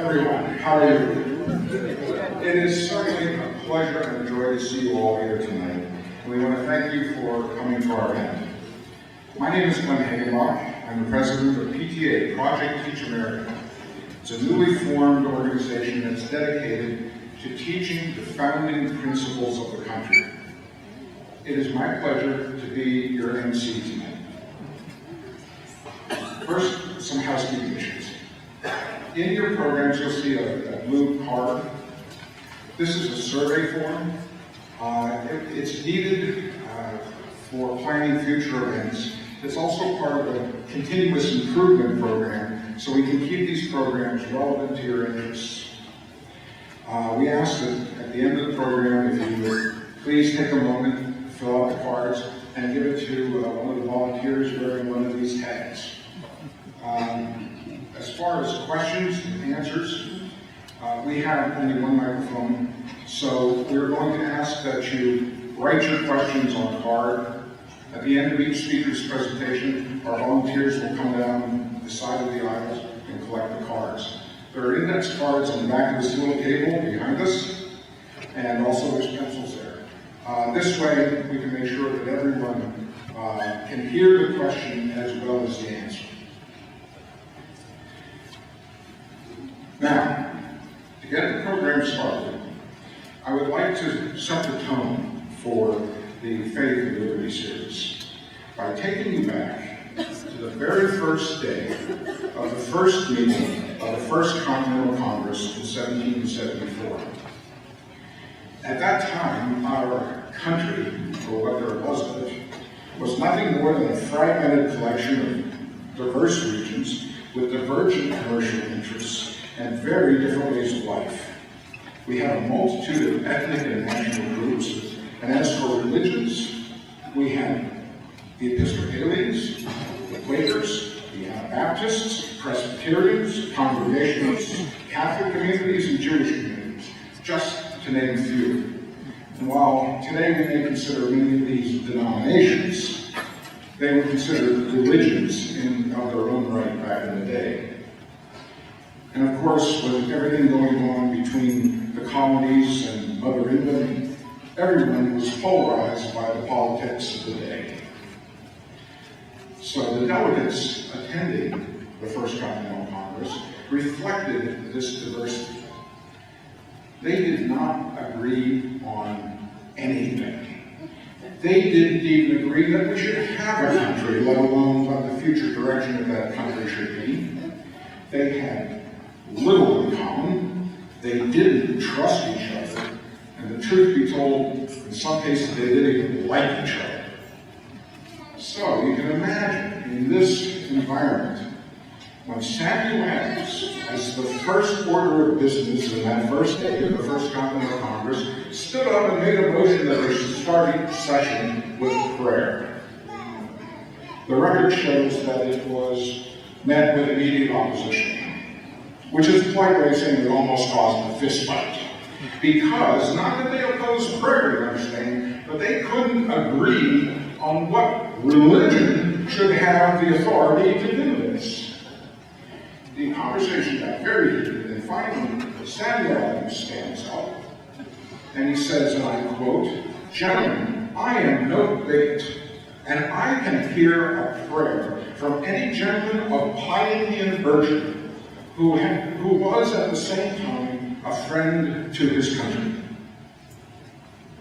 everyone. How are you? It is certainly a pleasure and a joy to see you all here tonight. And we want to thank you for coming to our event. My name is Gelman. I'm the president of PTA, Project Teach America. It's a newly formed organization that's dedicated to teaching the founding principles of the country. It is my pleasure to be your MC tonight. First, some housekeeping issues. In your programs, you'll see a blue card. This is a survey form. It's needed for planning future events. It's also part of a continuous improvement program, so we can keep these programs relevant to your interests. We ask that at the end of the program, if you would please take a moment, fill out the cards, and give it to one of the volunteers wearing one of these tags. As far as questions and answers, we have only one microphone, so we're going to ask that you write your questions on a card. At the end of each speaker's presentation, our volunteers will come down the side of the aisles and collect the cards. There are index cards on the back of this little table behind us, and also there's pencils there. This way, we can make sure that everyone can hear the question as well as the answer. Now, to get the program started, I would like to set the tone for the Faith and Liberty series by taking you back to the very first day of the first meeting of the First Continental Congress in 1774. At that time, our country, or what there was of it, was nothing more than a fragmented collection of diverse regions with divergent commercial interests and very different ways of life. We have a multitude of ethnic and national groups, and as for religions, we have the Episcopalians, the Quakers, the Anabaptists, Presbyterians, Congregationalists, Catholic communities, and Jewish communities, just to name a few. And while today we may consider many of these denominations, they were considered religions of their own right back in the day. And of course, with everything going on between the colonies and Mother England, everyone was polarized by the politics of the day. So the delegates attending the First Continental Congress reflected this diversity. They did not agree on anything. They didn't even agree that we should have a country, let alone what the future direction of that country should be. They had little in common. They didn't trust each other. And the truth be told, in some cases they didn't even like each other. So you can imagine in this environment, when Samuel Adams, as the first order of business in that first day of the First Continental Congress, stood up and made a motion that they should start each session with prayer. The record shows that it was met with immediate opposition, which is a polite way of saying it almost caused a fist fight. Because, not that they opposed prayer, you understand, but they couldn't agree on what religion should have the authority to do this. The conversation got very heated, and finally Samuel Adams stands up, and he says, and I quote, "Gentlemen, I am no bigot, and I can hear a prayer from any gentleman of piety and virtue who was at the same time a friend to his country."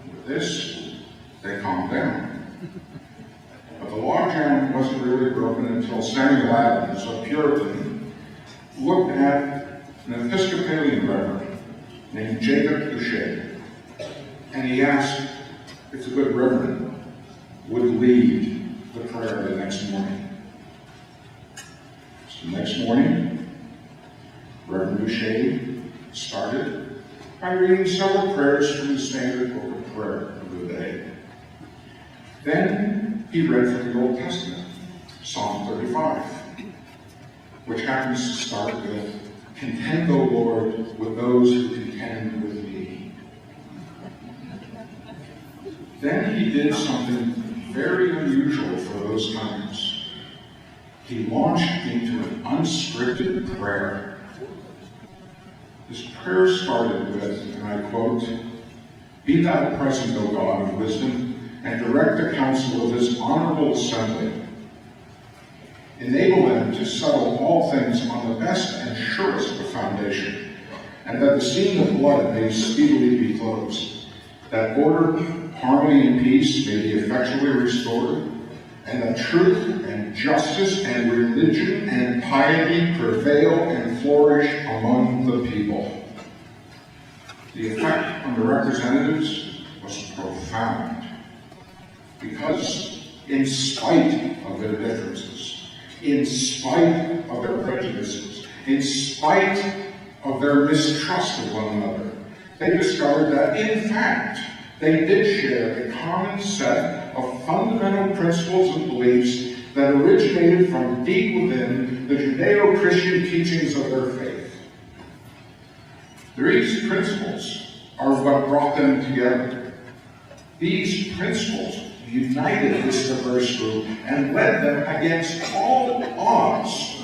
With this, they calmed down. But the logjam wasn't really broken until Samuel Adams, a Puritan, looked at an Episcopalian reverend named Jacob Boucher, and he asked if the good reverend would lead the prayer the next morning. So the next morning, Reverend Boucher started by reading several prayers from the standard book of prayer of the day. Then he read from the Old Testament, Psalm 35, which happens to start with, "Contend, O Lord, with those who contend with me." Then he did something very unusual for those times. He launched into an unscripted prayer. His prayer started with, and I quote, "Be thou present, O God of wisdom, and direct the counsel of this honorable assembly. Enable them to settle all things on the best and surest of foundation, and that the scene of blood may speedily be closed, that order, harmony, and peace may be effectually restored, and that truth and justice and religion and piety prevail and flourish among the people." The effect on the representatives was profound, because in spite of their differences, in spite of their prejudices, in spite of their mistrust of one another, they discovered that, in fact, they did share a common set of fundamental principles and beliefs that originated from deep within the Judeo-Christian teachings of their faith. These principles are what brought them together. These principles united this diverse group and led them against all odds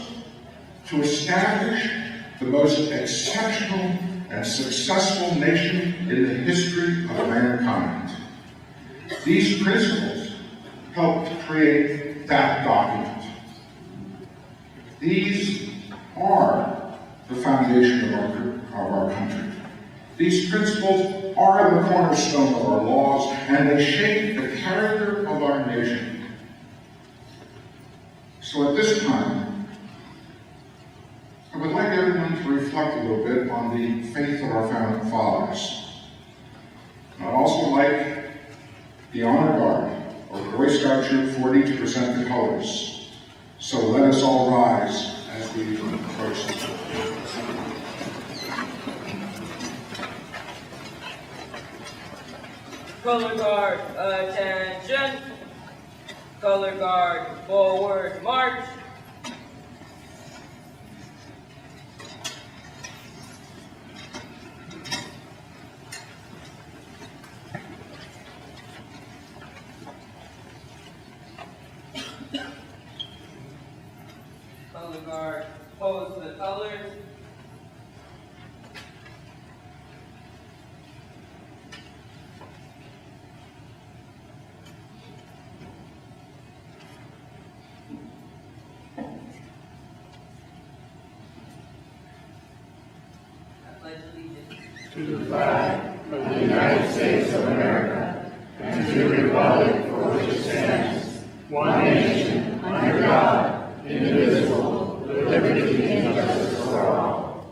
to establish the most exceptional and successful nation in the history of mankind. These principles helped create that document. These are the foundation of our country. These principles are the cornerstone of our laws, and they shape the character of our nation. So at this time, I would like everyone to reflect a little bit on the faith of our founding fathers. I'd also like the Honor Guard, or Boy Scout Troop 40, to present the colors. So let us all rise as we approach the Color guard, attention. Color guard, forward, march. Color guard, pose the colors. To the flag of the United States of America, and to the republic for which it stands, one nation, under God, indivisible, with liberty and justice for all.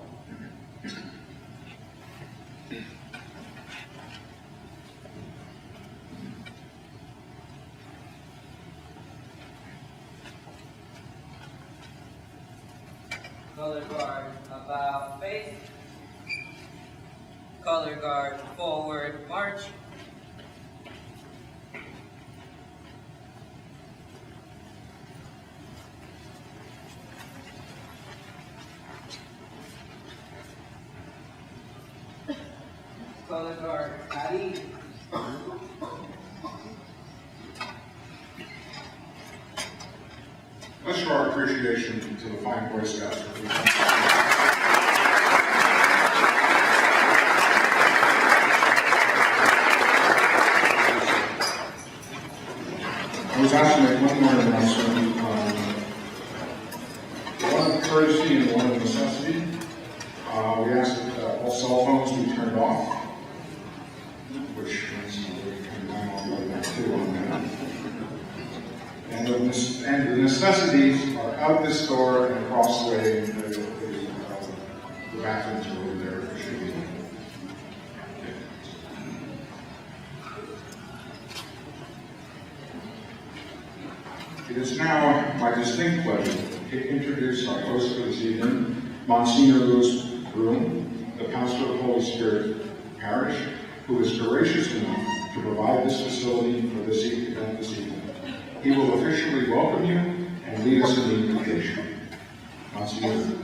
Color guard, about face. Color guard, forward, march. Color guard, at ease. Let's show our appreciation to the fine Boy Scouts. I was asked to make one more announcement, one of courtesy and one of necessity. We asked that all cell phones be turned off, which means we can turn off like that too on that. And the necessities are out this door and across the way. The bathrooms are over there. It should be. It is now my distinct pleasure to introduce our host for this evening, Monsignor Louis Broom, the pastor of Holy Spirit Parish, who is gracious enough to provide this facility for this event this evening. He will officially welcome you and lead us in the invocation. Monsignor.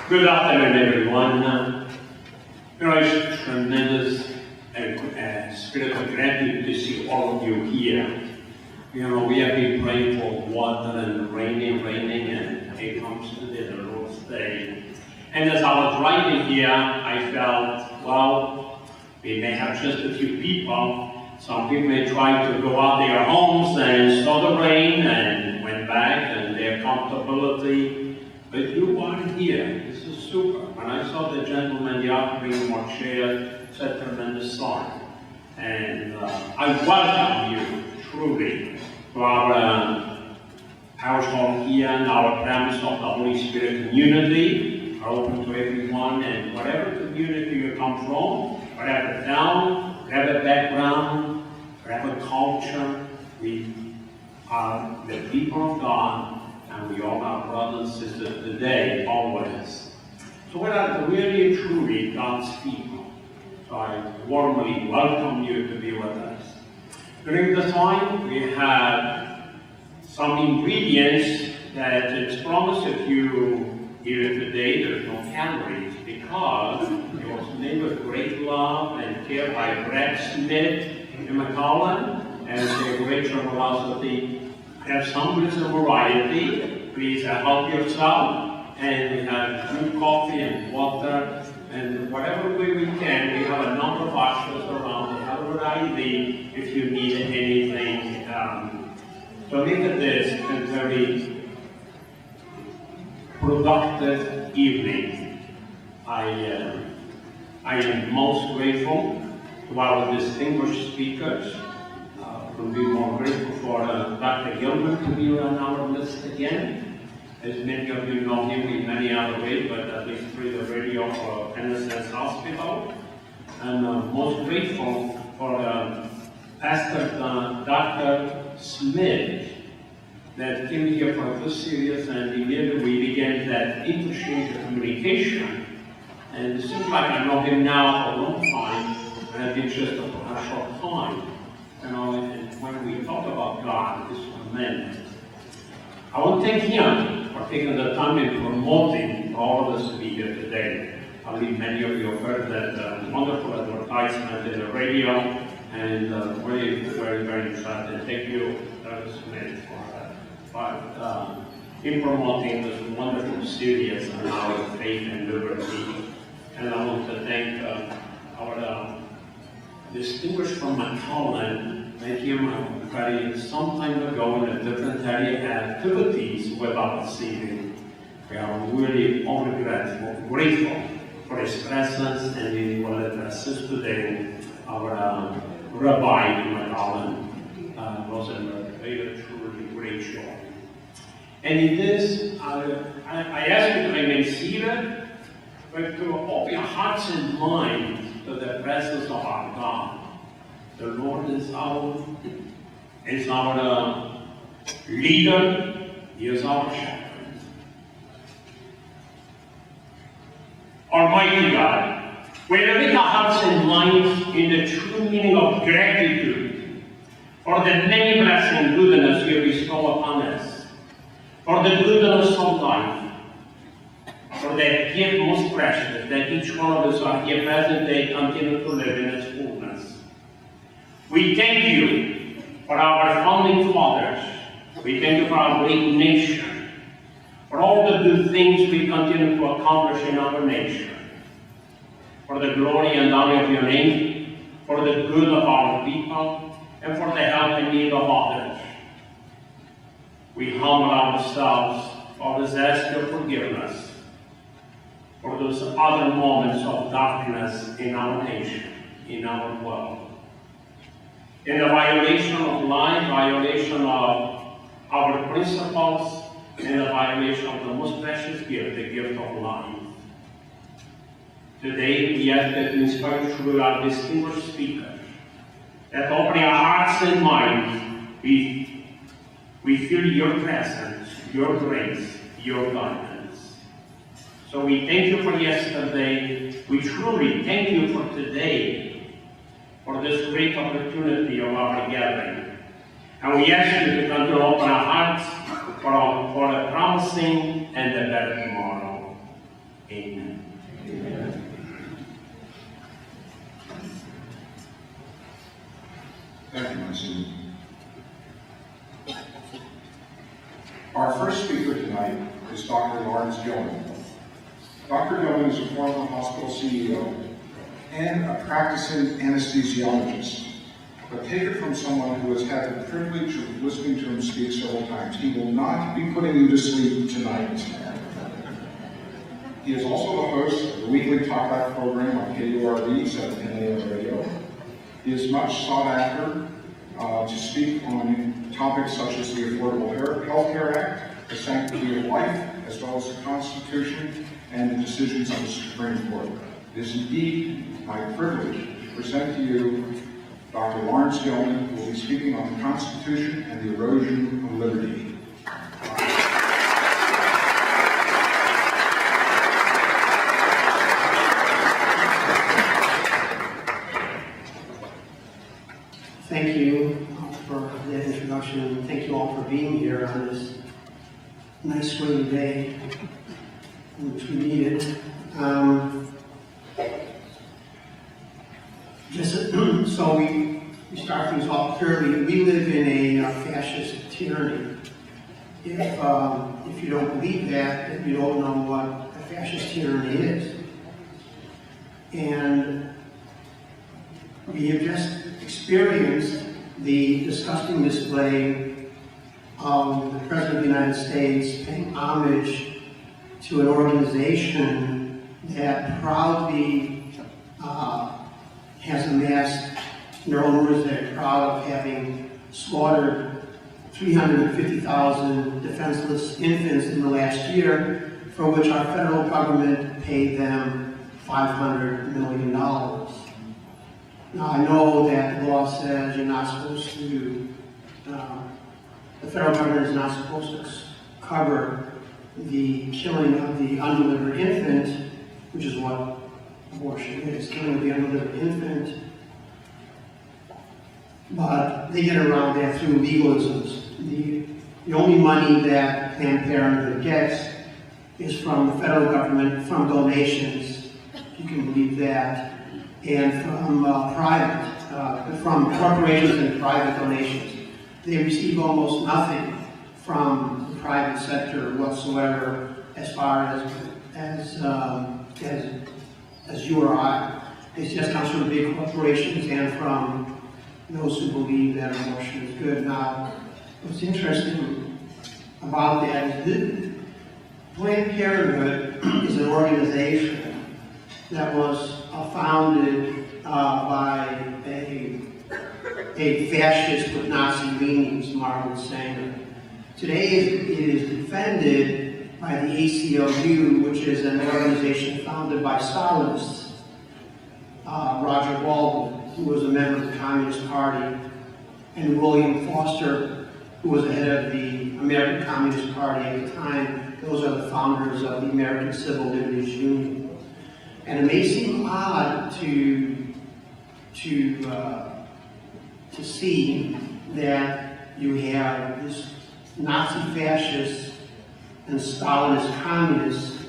Good afternoon, everyone. It's tremendous and spiritual gratitude to see all of you here. We have been praying for water and raining, and it comes today, the Lord's Day. And as I was driving here, I felt, well, we may have just a few people. Some people may try to go out their homes and saw the rain and went back and their comfortability. But you are here. This is super. When I saw the gentleman, the offering more chairs, it's a tremendous sign. And I welcome you, truly, to our household here and our premise of the Holy Spirit community. Are open to everyone, and whatever community you come from, whatever town, whatever background, whatever culture, we are the people of God, and we all are brothers and sisters today, always. So we are really, truly God's people. So I warmly welcome you to be with us. During the time, we have some ingredients that it's promised if you here today, there's no calories, because it was made with great love and care by Brad Smith in McAllen, and their great generosity. Have some with a variety. Please help yourself. And we have good coffee and water, and whatever way we can. We have a number of ushers around. We have a variety if you need anything. So look at this, and very productive evening. I am most grateful to our distinguished speakers. Couldn't be more grateful for Dr. Gelman to be on our list again. As many of you know him in many other ways, but at least through the radio for NSS Hospital. And most grateful for Pastor Dr. Smith that came here for a series, and immediately we began that interchange of communication. And it seems like I know him now for a long time, and I've been just a short time. And when we talk about God, this was meant. I want to thank him for taking the time and promoting all of us to be here today. I believe many of you have heard that wonderful advertisement in the radio, and really very, very excited. Thank you, Dr. Smith, in promoting this wonderful series on our faith and liberty. And I want to thank our distinguished from McAllen, met him very some time ago in a different area activities with us evening. We are really grateful for his presence, and we will address us today our Rabbi in McAllen, Rosenberg. Very truly great show. And in this, I ask you to remain seated, but to open your hearts and minds to the presence of our God. The Lord is our leader. He is our shepherd. Almighty God, we lift our hearts and minds in the true meaning of gratitude for the many blessings and goodness you bestow upon us, for the goodness of life, for that gift most precious that each one of us are here present today continue to live in its fullness. We thank you for our founding fathers. We thank you for our great nation, for all the good things we continue to accomplish in our nation, for the glory and honor of your name, for the good of our people, and for the help and need of others. We humble ourselves, always ask your forgiveness for those other moments of darkness in our nation, in our world. In the violation of life, violation of our principles, and the violation of the most precious gift, the gift of life. Today, we ask that you inspire through our distinguished speakers, that opening our hearts and minds, we feel your presence, your grace, your guidance. So we thank you for yesterday. We truly thank you for today, for this great opportunity of our gathering. And we ask you to continue to open our hearts for a promising and a better tomorrow. Amen. Amen. Thank you, Monsignor. Dr. Lawrence Gelman. Dr. Gelman is a former hospital CEO and a practicing anesthesiologist. But take it from someone who has had the privilege of listening to him speak several times. He will not be putting you to sleep tonight. He is also the host of the weekly Talk Back program on KURV 710 AM radio. He is much sought after to speak on topics such as the Affordable Health Care Act, the sanctity of life, as well as the Constitution and the decisions of the Supreme Court. It is indeed my privilege to present to you Dr. Lawrence Gelman, who will be speaking on the Constitution and the erosion of liberty. Thank you for that introduction. Thank you all for being here on this nice rainy day, which we needed. So we start things off clearly. We live in a fascist tyranny. If you don't believe that, then you don't know what a fascist tyranny is. And we have just experienced the disgusting display of the President of the United States paying homage to an organization that proudly has amassed, in their own words, they're proud of having slaughtered 350,000 defenseless infants in the last year, for which our federal government paid them $500 million. Now, I know that law says you're not supposed to, the federal government is not supposed to cover the killing of the undelivered infant, which is what abortion is, killing of the undelivered infant. But they get around that through legalisms. The only money that Planned Parenthood gets is from the federal government, from donations, if you can believe that, and from corporations and private donations. They receive almost nothing from the private sector whatsoever, as far as you or I. It just comes from big corporations and from those who believe that abortion is good. Now, what's interesting about that is that Planned Parenthood is an organization that was founded by a fascist with Nazi leanings, Margaret Sanger. Today it is defended by the ACLU, which is an organization founded by Stalinists. Roger Baldwin, who was a member of the Communist Party, and William Foster, who was the head of the American Communist Party at the time. Those are the founders of the American Civil Liberties Union. And it may seem odd to see that you have this Nazi fascists and Stalinist communists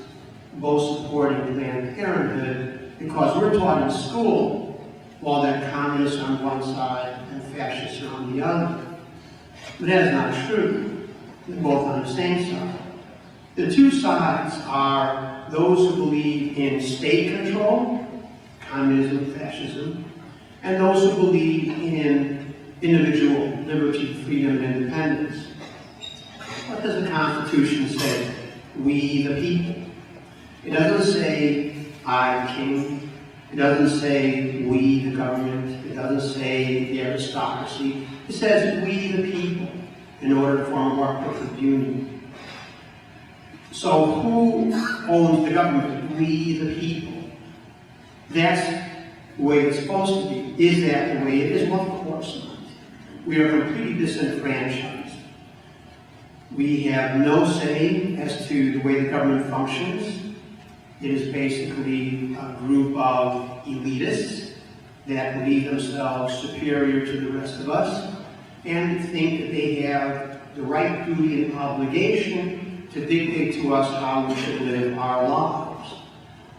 both supporting Planned Parenthood, because we're taught in school, well, that communists are on one side and fascists are on the other. But that is not true. They're both on the same side. The two sides are those who believe in state control, communism, fascism, and those who believe in individual liberty, freedom, and independence. What does the Constitution say? We the people. It doesn't say I the king. It doesn't say we the government. It doesn't say the aristocracy. It says we the people in order to form a more perfect union. So who owns the government? We the people. That's the way it's supposed to be. Is that the way it is? Well, of course not. We are completely disenfranchised. We have no say as to the way the government functions. It is basically a group of elitists that believe themselves superior to the rest of us and think that they have the right, duty, and obligation to dictate to us how we should live our lives.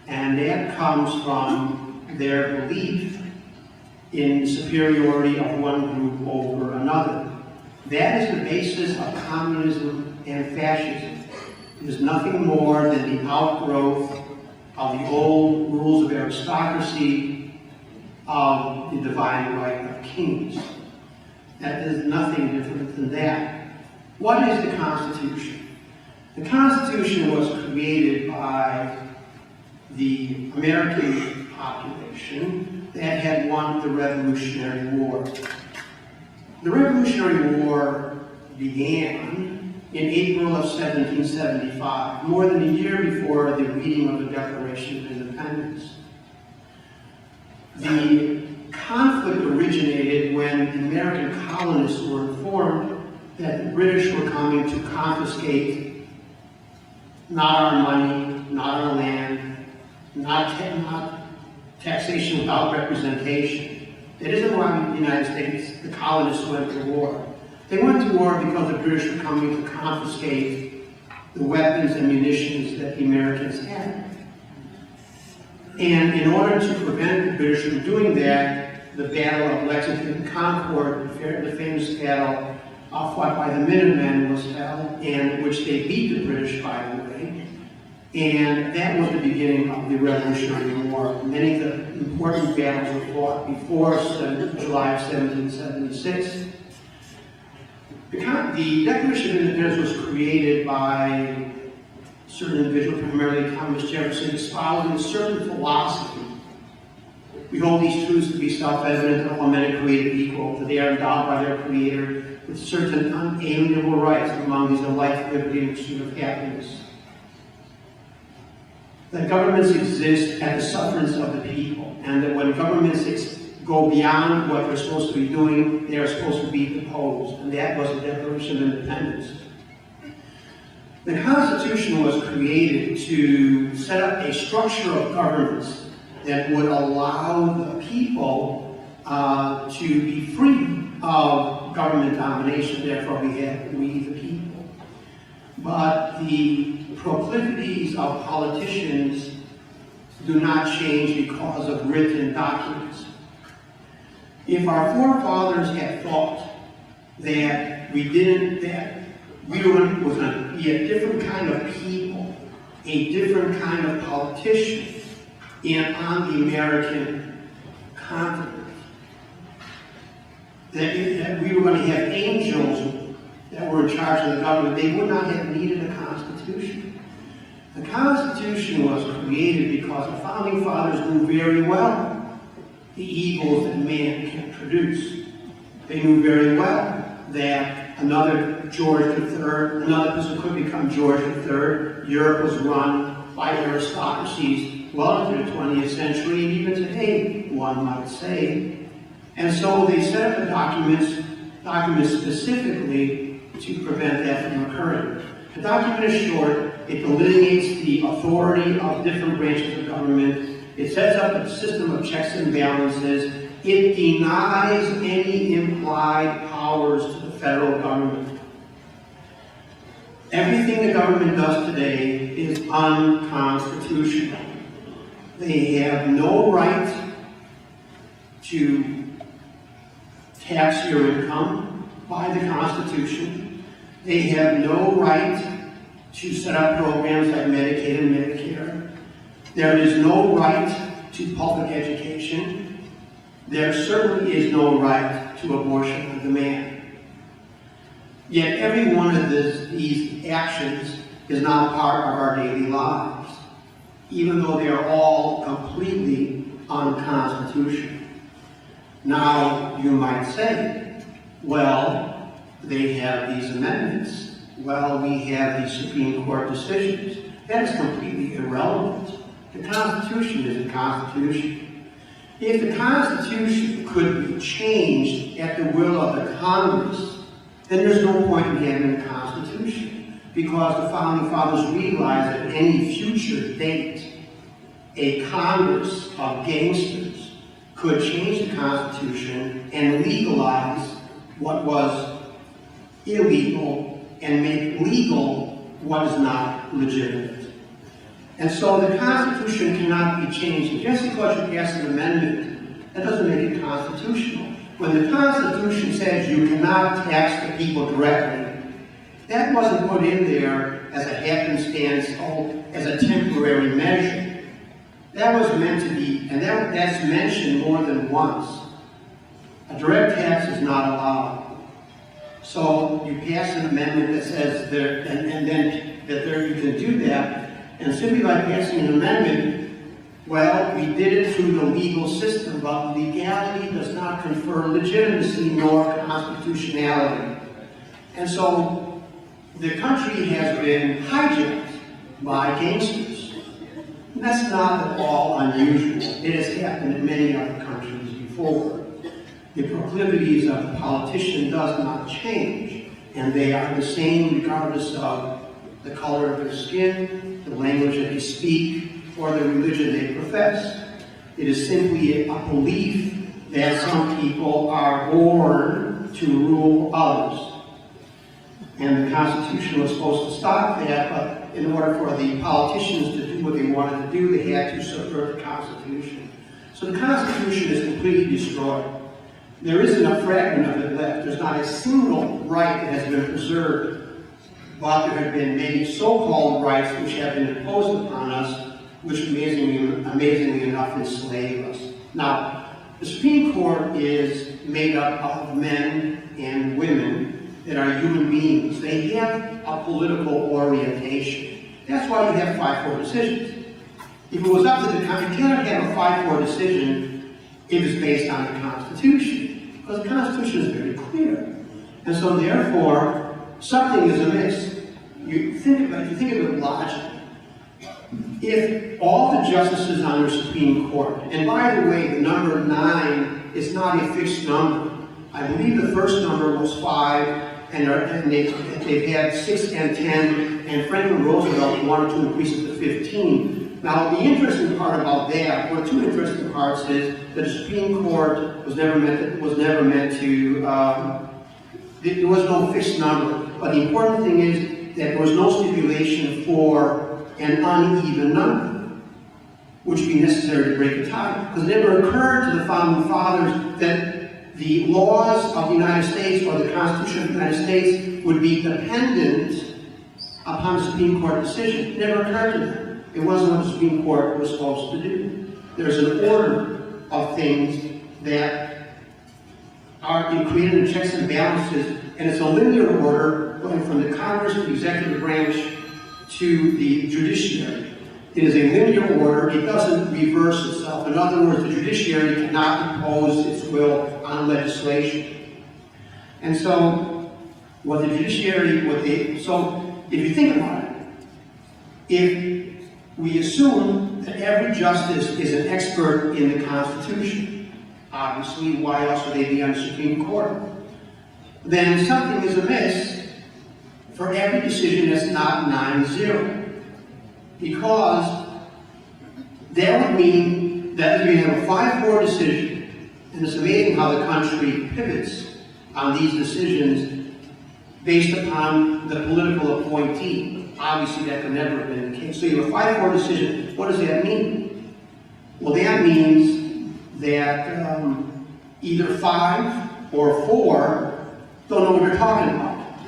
And that comes from their belief in the superiority of one group over another. That is the basis of communism and fascism. is nothing more than the outgrowth of the old rules of aristocracy, of the divine right of kings. That is nothing different than that. What is the Constitution? The Constitution was created by the American population that had won the Revolutionary War. The Revolutionary War began in April of 1775, more than a year before the reading of the Declaration of Independence. The conflict originated when the American colonists were informed that the British were coming to confiscate not our money, not our land, not taxation without representation. That isn't why the United States, the colonists, went to war. They went to war because the British were coming to confiscate the weapons and munitions that the Americans had. And in order to prevent the British from doing that, the Battle of Lexington and Concord, the famous battle fought by the Minutemen, was held, and which they beat the British, by the way. And that was the beginning of the Revolutionary War. Many of the important battles were fought before July of 1776. The Declaration of Independence was created by certain individuals, primarily Thomas Jefferson, espousing a certain philosophy. We hold these truths to be self-evident that all men are created equal, that they are endowed by their Creator with certain unalienable rights, among these are life, liberty, and pursuit of happiness. That governments exist at the sufferance of the people, and that when governments go beyond what they're supposed to be doing, they are supposed to be deposed, and that was the Declaration of Independence. The Constitution was created to set up a structure of governance that would allow the people to be free of government domination, therefore we the people. But the proclivities of politicians do not change because of written documents. If our forefathers had thought that we were going to be a different kind of people, a different kind of politician on the American continent, that we were going to have angels that were in charge of the government, they would not have needed a Constitution. The Constitution was created because the Founding Fathers knew very well the evils that man can produce. They knew very well that another George III, another person could become George III. Europe was run by aristocracies well into the 20th century, and even today, one might say. And so they set up the documents specifically to prevent that from occurring. The document is short. It delineates the authority of different branches of government. It sets up a system of checks and balances. It denies any implied powers to the federal government. Everything the government does today is unconstitutional. They have no right to tax your income by the Constitution. They have no right to set up programs like Medicaid and Medicare. There is no right to public education. There certainly is no right to abortion on demand. Yet every one of these actions is not part of our daily lives, even though they are all completely unconstitutional. Now, you might say, well, they have these amendments. Well, we have these Supreme Court decisions. That is completely irrelevant. The Constitution is the Constitution. If the Constitution could be changed at the will of the Congress, then there's no point in having a Constitution, because the Founding Fathers realized that at any future date, a Congress of gangsters could change the Constitution and legalize what was illegal and make legal what is not legitimate. And so the Constitution cannot be changed. And just because you pass an amendment, that doesn't make it constitutional. When the Constitution says you cannot tax the people directly, That wasn't put in there as a happenstance, as a temporary measure. That was meant to be, and that's mentioned more than once. A direct tax is not allowed. So you pass an amendment that says there, and then that there you can do that, and simply by passing an amendment, well, we did it through the legal system, but legality does not confer legitimacy nor constitutionality. And so the country has been hijacked by gangsters. And that's not at all unusual. It has happened in many other countries before. The proclivities of the politician does not change, and they are the same regardless of the color of their skin, the language that they speak, or the religion they profess. It is simply a belief that some people are born to rule others. And the Constitution was supposed to stop that, but in order for the politicians to do what they wanted to do, they had to subvert the Constitution. So the Constitution is completely destroyed. There isn't a fragment of it left. There's not a single right that has been preserved, but there have been many so-called rights which have been imposed upon us, which amazingly enough enslave us. Now, the Supreme Court is made up of men and women that are human beings. They have a political orientation. That's why you have 5-4 decisions. If it was up to the country, you cannot have a 5-4 decision if it's based on the Constitution, because the Constitution is very clear. And so therefore, something is amiss. You think of it logically. If all the justices on the Supreme Court, and by the way, the number 9 is not a fixed number. I believe the first number was 5, and they've had 6 and 10, and Franklin Roosevelt wanted to increase it to 15. Now, the interesting part about that, or 2 interesting parts, is that the Supreme Court was never meant to, there was no fixed number. But the important thing is that there was no stipulation for an uneven number, which would be necessary to break a tie. Because it never occurred to the founding fathers that the laws of the United States or the Constitution of the United States would be dependent upon the Supreme Court decision. It never occurred to them. It wasn't what the Supreme Court was supposed to do. There's an order of things that are created in checks and balances, and it's a linear order going from the Congress to the executive branch to the judiciary. It is a linear order. It doesn't reverse itself. In other words, the judiciary cannot impose its will on legislation. And so, what the judiciary, so if you think about it, if we assume that every justice is an expert in the Constitution, obviously, why else would they be on the Supreme Court? Then something is amiss for every decision that's not 9-0. Because that would mean that if you have a 5-4 decision, and it's amazing how the country pivots on these decisions based upon the political appointee. Obviously, that could never have been the case. So you have a 5-4 decision. What does that mean? Well, that means that either 5 or 4 don't know what they're talking about,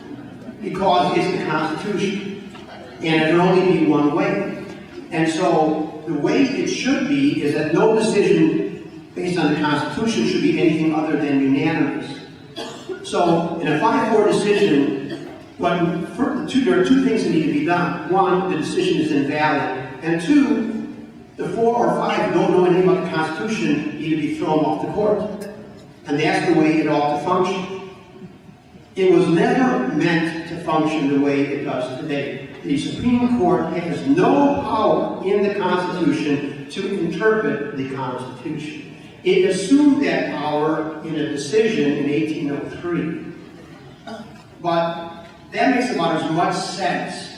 because it's the Constitution, and it can only be one way. And so the way it should be is that no decision based on the Constitution should be anything other than unanimous. So in a 5-4 decision, there are 2 things that need to be done. 1, the decision is invalid, and 2, the 4 or 5 who don't know anything about the Constitution need to be thrown off the court. And that's the way it ought to function. It was never meant to function the way it does today. The Supreme Court has no power in the Constitution to interpret the Constitution. It assumed that power in a decision in 1803. But that makes about as much sense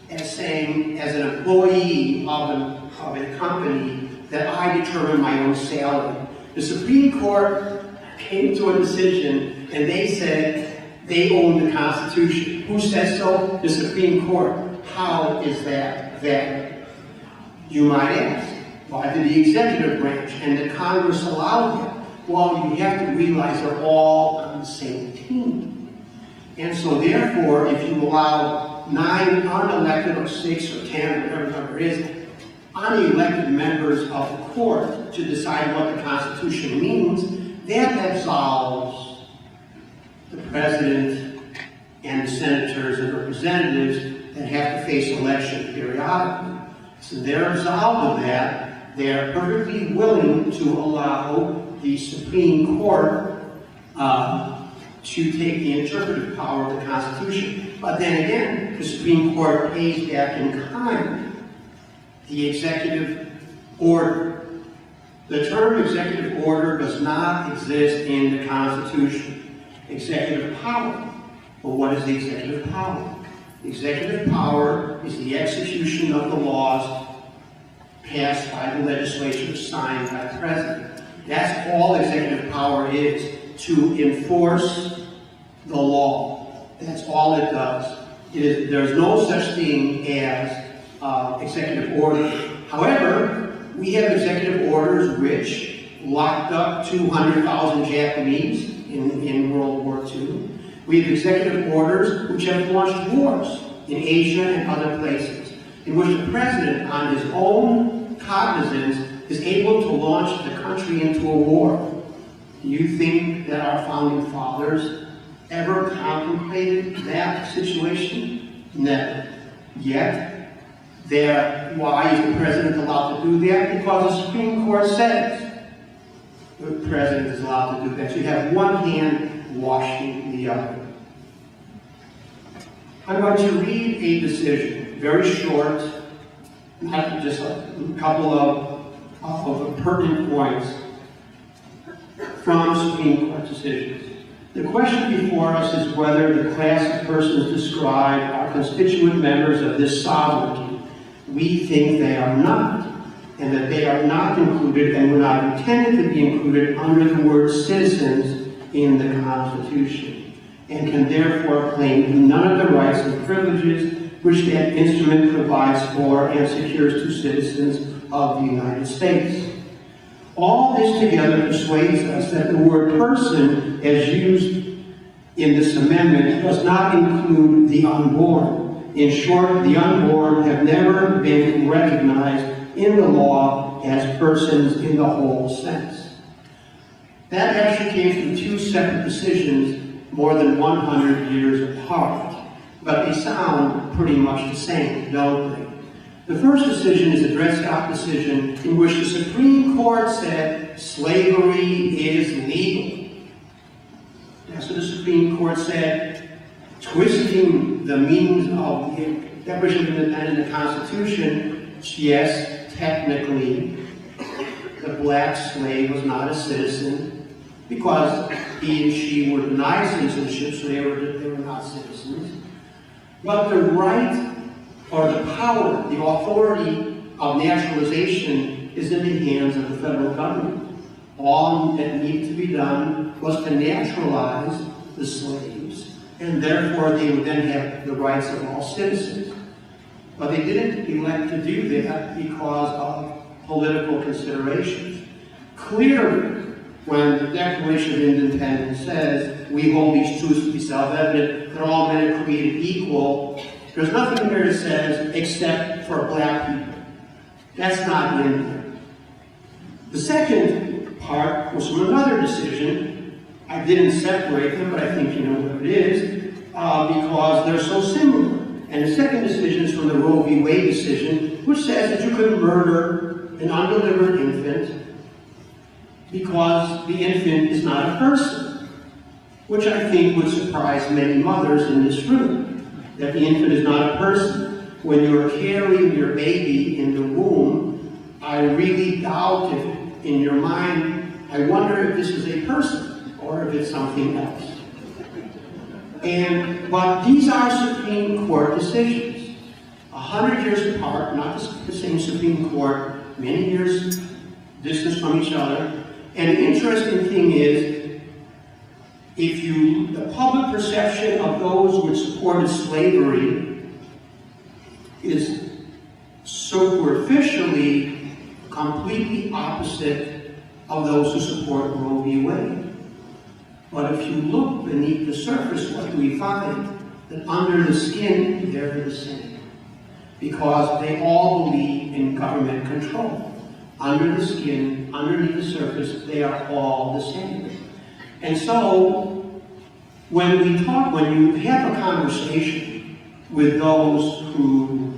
as saying, as an employee of a company, that I determine my own salary. The Supreme Court came to a decision, and they said they own the Constitution. Who says so? The Supreme Court. How is that valid? You might ask. Why did the executive branch and the Congress allow that? Well, you have to realize they're all on the same team. And so therefore, if you allow 9 unelected or 6 or 10 or whatever the number is, unelected members of the court to decide what the Constitution means, that absolves the president and the senators and representatives that have to face election periodically. So they're absolved of that. They're perfectly willing to allow the Supreme Court to take the interpretive power of the Constitution. But then again, the Supreme Court pays back in kind the executive order. The term executive order does not exist in the Constitution. Executive power. Well, what is the executive power? The executive power is the execution of the laws passed by the legislature, signed by the president. That's all executive power is, to enforce the law. That's all it does. There's no such thing as executive order. However, we have executive orders which locked up 200,000 Japanese in World War II. We have executive orders which have launched wars in Asia and other places, in which the president, on his own cognizance, is able to launch the country into a war. Do you think that our founding fathers ever contemplated that situation? Never. Yet, why is the president allowed to do that? Because the Supreme Court says the president is allowed to do that. So you have one hand washing the other. I'm going to read a decision, very short, not just a couple of pertinent points from Supreme Court decisions. The question before us is whether the class of persons described are constituent members of this sovereignty. We think they are not, and that they are not included and were not intended to be included under the word citizens in the Constitution, and can therefore claim none of the rights and privileges which that instrument provides for and secures to citizens of the United States. All this together persuades us that the word person, as used in this amendment, does not include the unborn. In short, the unborn have never been recognized in the law as persons in the whole sense. That actually came from 2 separate decisions more than 100 years apart, but they sound pretty much the same, don't they? The first decision is the Dred Scott decision, in which the Supreme Court said slavery is legal. That's what the Supreme Court said, twisting the meanings of the Declaration of Independence in the Constitution. Yes, technically, the black slave was not a citizen because he and she were denied citizenship, so they were not citizens. But the right or the power, the authority of naturalization is in the hands of the federal government. All that needed to be done was to naturalize the slaves, and therefore they would then have the rights of all citizens. But they didn't elect to do that because of political considerations. Clearly, when the Declaration of Independence says, we hold these truths to be self-evident, that all men are created equal, there's nothing there that says, except for black people. That's not in there. The second part was from another decision. I didn't separate them, but I think you know what it is, because they're so similar. And the second decision is from the Roe v. Wade decision, which says that you could murder an undelivered infant because the infant is not a person, which I think would surprise many mothers in this room. That the infant is not a person. When you're carrying your baby in the womb, I really doubt if in your mind, I wonder if this is a person or if it's something else. But these are Supreme Court decisions. 100 years apart, not the same Supreme Court, many years distance from each other. And the interesting thing is, the public perception of those which supported slavery is superficially completely opposite of those who support Roe v. Wade. But if you look beneath the surface, what do we find? That under the skin, they're the same. Because they all believe in government control. Under the skin, underneath the surface, they are all the same. And so, when you have a conversation with those who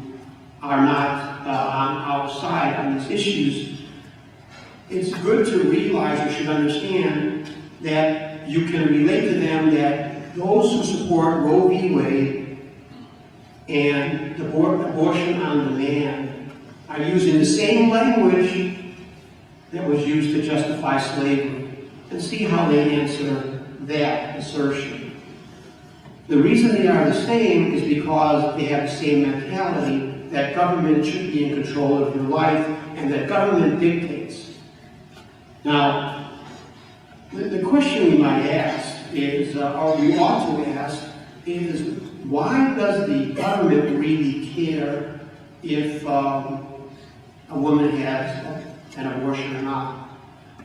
are not on our side on these issues, it's good to realize or should understand that you can relate to them that those who support Roe v. Wade and abortion on demand are using the same language that was used to justify slavery. And see how they answer that assertion. The reason they are the same is because they have the same mentality that government should be in control of your life and that government dictates. Now, the question we might ask is, or we ought to ask, is why does the government really care if a woman has an abortion or not?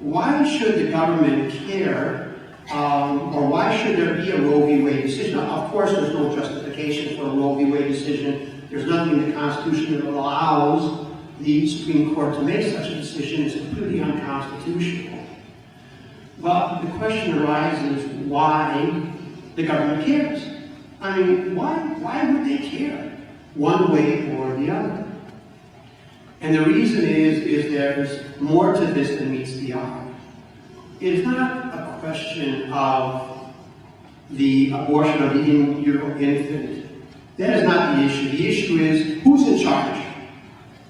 Why should the government care, or why should there be a Roe v. Wade decision? Now, of course, there's no justification for a Roe v. Wade decision. There's nothing in the Constitution that allows the Supreme Court to make such a decision. It's completely unconstitutional. But the question arises why the government cares. I mean, why would they care one way or the other? And the reason is there's more to this than meets the eye. It is not a question of the abortion of the in utero infant. That is not the issue. The issue is who's in charge?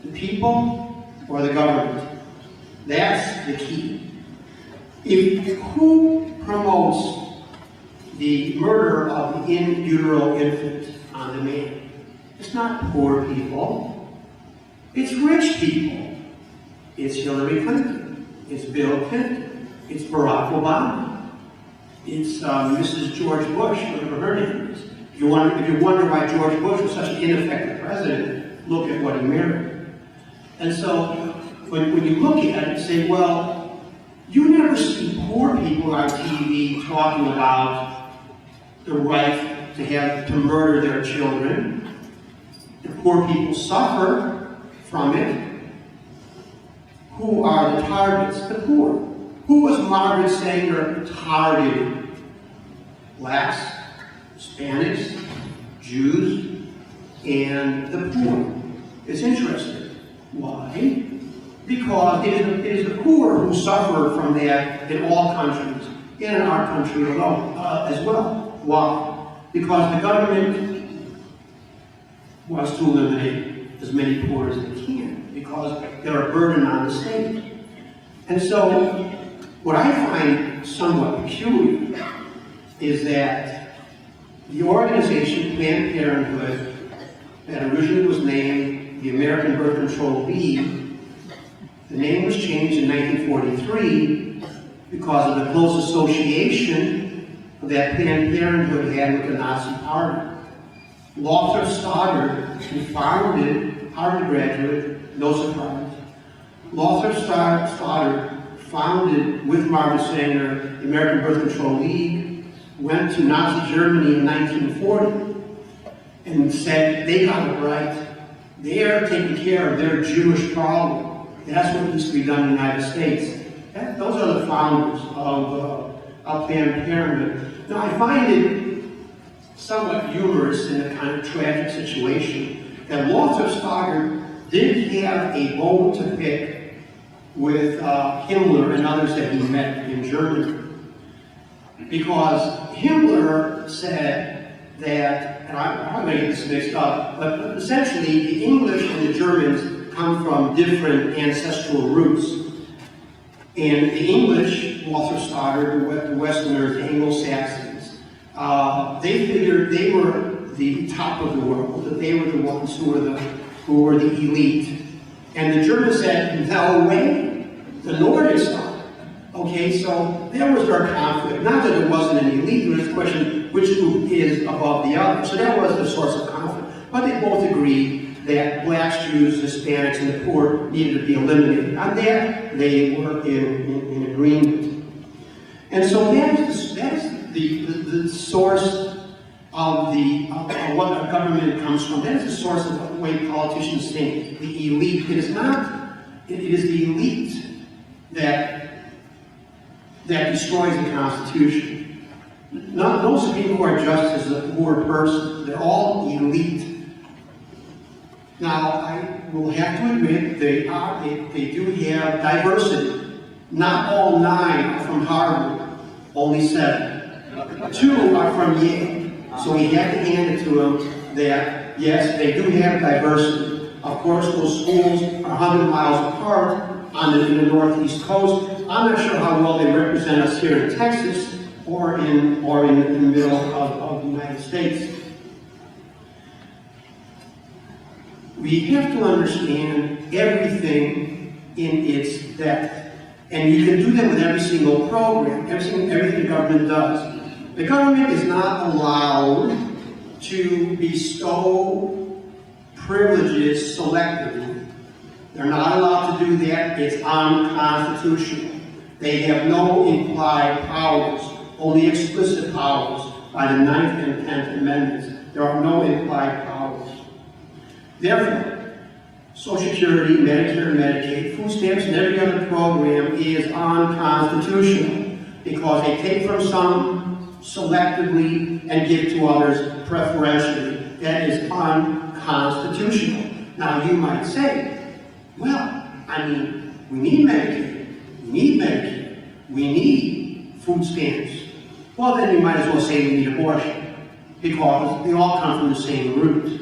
The people or the government? That's the key. Who promotes the murder of the in utero infant on demand? It's not poor people. It's rich people. It's Hillary Clinton. It's Bill Clinton. It's Barack Obama. It's Mrs. George Bush, whatever her name is. If you wonder why George Bush was such an ineffective president, look at what he married. And so, when you look at it, you say, well, you never see poor people on TV talking about the right to murder their children. The poor people suffer from it. Who are the targets? The poor. Who was Margaret Sanger targeting? Blacks, Hispanics, Jews, and the poor. It's interesting. Why? Because it is the poor who suffer from that in all countries, and in our country alone as well. Why? Because the government wants to eliminate as many poor as they can, because they're a burden on the state. And so, what I find somewhat peculiar is that the organization Planned Parenthood, that originally was named the American Birth Control League, the name was changed in 1943 because of the close association that Planned Parenthood had with the Nazi Party. Lothar Stoddard, who founded, Harvard graduate, no surprise. Lothar Stoddard founded, with Margaret Sanger, the American Birth Control League, went to Nazi Germany in 1940, and said they got it right. They are taking care of their Jewish problem. That's what needs to be done in the United States. Those are the founders of Planned Parenthood. Now, I find it somewhat humorous in a kind of tragic situation that Lothar Stoddard did have a bone to pick with Himmler and others that he met in Germany. Because Himmler said that, and I'm going to get this mixed up, but essentially the English and the Germans come from different ancestral roots. And the English, Lothar Stoddard, the Westerners, the Anglo-Saxons, they figured they were the top of the world, that they were the ones who were the elite. And the Germans said, no way, the Nordics are. Okay, so there was their conflict. Not that it wasn't an elite, it was a question which group is above the other. So that was the source of conflict. But they both agreed that blacks, Jews, Hispanics, and the poor needed to be eliminated. On that, they were in agreement. And so that is the source of what our government comes from. That is the source of the way politicians think. The elite. It is not. It is the elite that destroys the Constitution. No Supreme Court justice is a poor person. They're all elite. Now, I will have to admit they do have diversity. Not all 9 are from Harvard, only 7. 2 are from Yale. So we have to hand it to them that, yes, they do have diversity. Of course, those schools are 100 miles apart in the northeast coast. I'm not sure how well they represent us here in Texas or in the middle of the United States. We have to understand everything in its depth. And you can do that with every single program, everything the government does. The government is not allowed to bestow privileges selectively. They're not allowed to do that. It's unconstitutional. They have no implied powers, only explicit powers by the 9th and 10th Amendments. There are no implied powers. Therefore, Social Security, Medicare, Medicaid, food stamps, and every other program is unconstitutional because they take from some selectively and give to others preferentially. That is unconstitutional. Now you might say, well, I mean, we need Medicaid, we need Medicare, we need food stamps. Well, then you might as well say we need abortion because they all come from the same root.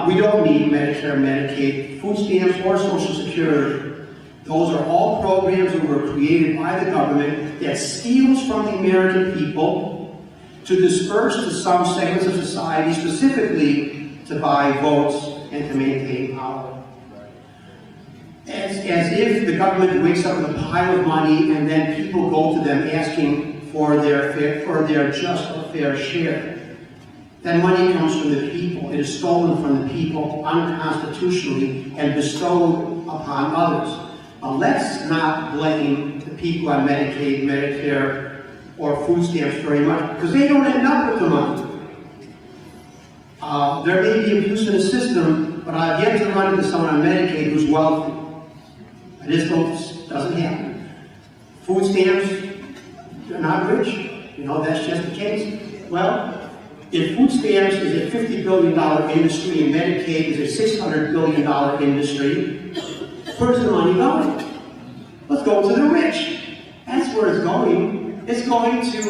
We don't need Medicare, Medicaid, food stamps, or Social Security. Those are all programs that were created by the government that steals from the American people to disperse to some segments of society, specifically to buy votes and to maintain power. As if the government wakes up with a pile of money and then people go to them asking for their just or fair share. That money comes from the people. It is stolen from the people unconstitutionally and bestowed upon others. Now, let's not blame the people on Medicaid, Medicare, or food stamps very much, because they don't end up with the money. There may be abuse in the system, but I've yet to run into someone on Medicaid who's wealthy. I just don't, doesn't happen. Food stamps, they're not rich. You know, that's just the case. Well, if food stamps is a $50 billion industry and Medicaid is a $600 billion industry, where's the money going? Let's go to the rich. That's where it's going. It's going to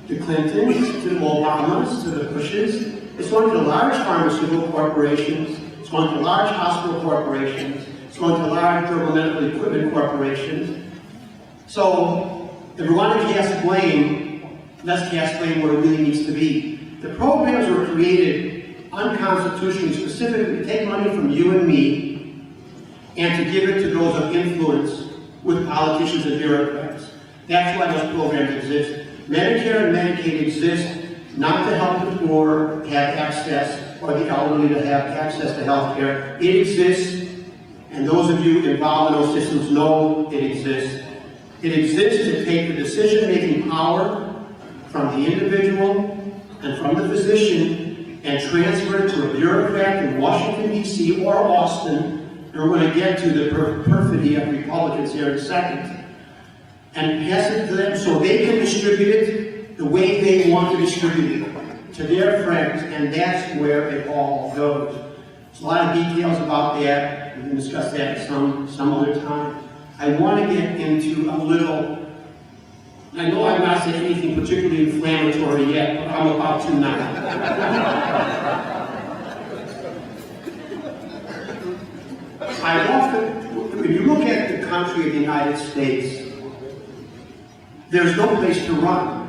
the Clintons, to the Obamas, to the Bushes. It's going to the large pharmaceutical corporations. It's going to large hospital corporations. It's going to large durable medical equipment corporations. So, if we want to cast blame, let's cast blame where it really needs to be. The programs were created unconstitutionally, specifically to take money from you and me and to give it to those of influence with politicians and bureaucrats. That's why those programs exist. Medicare and Medicaid exist not to help the poor have access or the elderly to have access to health care. It exists, and those of you involved in those systems know it exists. It exists to take the decision-making power from the individual and from the physician and transfer it to a bureaucrat in Washington, D.C. or Austin, and we're going to get to the perfidy of Republicans here in a second, and pass it to them so they can distribute it the way they want to distribute it to their friends, and that's where it all goes. There's a lot of details about that. We can discuss that some other time. I want to get into a little. I know I've not said anything particularly inflammatory yet, but I'm about to now. When you look at the country of the United States, there's no place to run.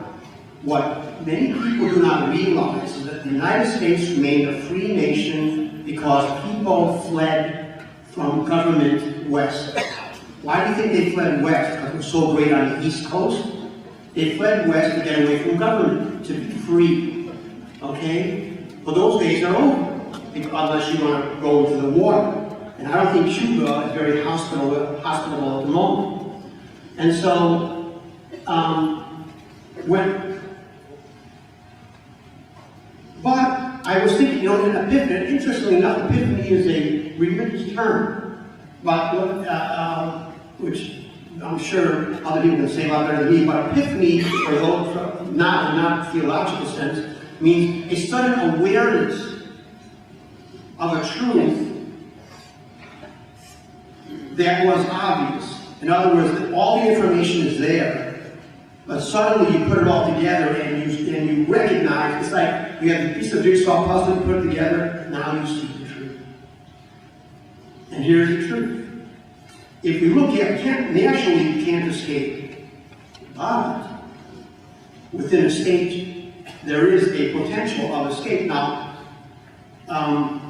What many people do not realize is that the United States remained a free nation because people fled from government west. Why do you think they fled west? Because it was so great on the East Coast? They fled west to get away from government, to be free. Okay? Well, those days are over, unless you want to go into the water. And I don't think Cuba is very hospitable at the moment. And so, But I was thinking, in Epiphany, interestingly enough, Epiphany is a religious term, but which I'm sure other people can say a lot better than me, but Epiphany, for those not theological sense, means a sudden awareness of a truth that was obvious. In other words, that all the information is there, but suddenly you put it all together and you recognize, it's like you have a piece of jigsaw puzzle, you put it together, now you see the truth. And here's the truth. If we look at it, naturally you can't escape. But within a state, there is a potential of escape. Now,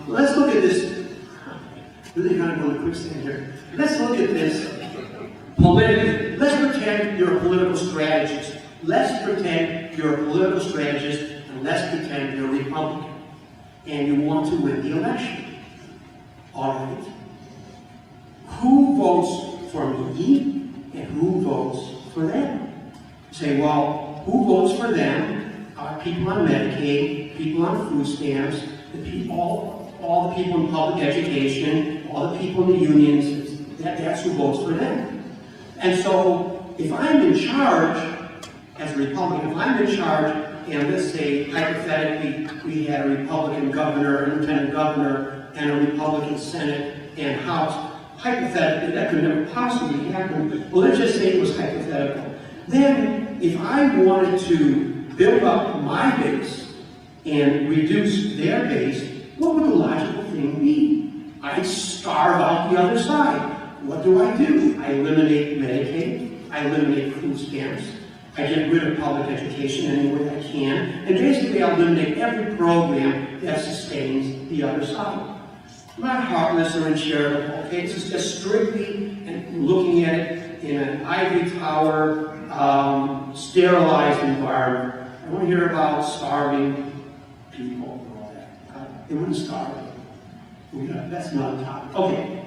let's look at this. Really kind of going to quicksand here. Let's look at this politically. Let's pretend you're a political strategist. Let's pretend you're a political strategist, and let's pretend you're a Republican. And you want to win the election. All right. Who votes for me and who votes for them? You say, well, who votes for them are people on Medicaid, people on food stamps, all the people in public education, all the people in the unions. That's who votes for them. And so, if I'm in charge as a Republican, if I'm in charge, and let's say hypothetically we had a Republican governor, a lieutenant governor, and a Republican Senate and House. Hypothetically, that could never possibly happen. Well, let's just say it was hypothetical. Then, if I wanted to build up my base and reduce their base, what would the logical thing be? I'd starve out the other side. What do? I eliminate Medicaid. I eliminate food stamps. I get rid of public education any way I can. And basically, I eliminate every program that sustains the other side. I'm not heartless or uncharitable, okay? This is just strictly looking at it in an ivory tower, sterilized environment. I want to hear about starving people and all that. They wouldn't starve. That's another topic. Okay.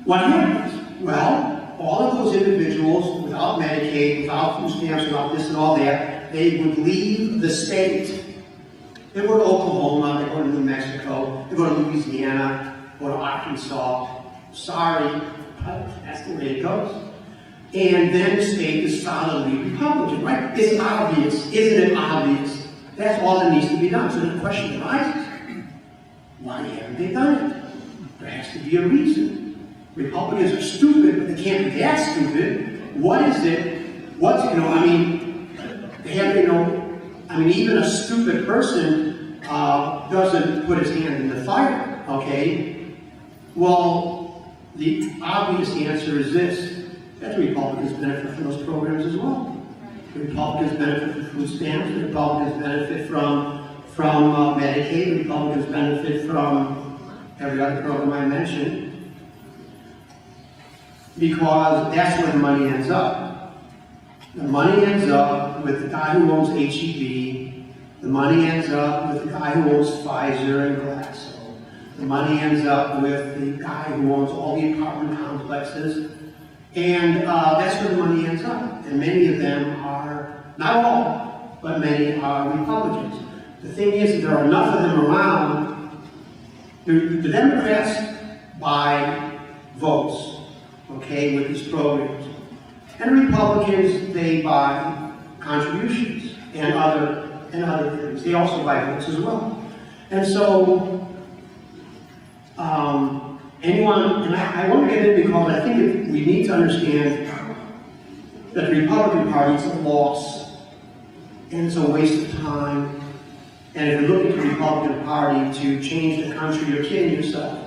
What happens? Well, all of those individuals without Medicaid, without food stamps, without this and all that, they would leave the state. They go to Oklahoma, they go to New Mexico, they go to Louisiana, go to Arkansas. Sorry, but that's the way it goes. And then the state is solidly Republican, right? It's obvious, isn't it obvious? That's all that needs to be done. So the question arises, why haven't they done it? There has to be a reason. Republicans are stupid, but they can't be that stupid. What is it? Even a stupid person doesn't put his hand in the fire, okay? Well, the obvious answer is this, that the Republicans benefit from those programs as well. The Republicans benefit from food stamps, the Republicans benefit from Medicaid, the Republicans benefit from every other program I mentioned, because that's where the money ends up. The money ends up with the guy who owns HEB. The money ends up with the guy who owns Pfizer and Glaxo. The money ends up with the guy who owns all the apartment complexes. And that's where the money ends up. And many of them are, not all, but many are Republicans. The thing is that there are enough of them around. The Democrats buy votes, okay, with these programs. And Republicans, they buy contributions and other things. They also buy votes as well. And so, I want to get in because I think we need to understand that the Republican Party is a loss, and it's a waste of time. And if you're looking to the Republican Party to change the country, you're kidding yourself.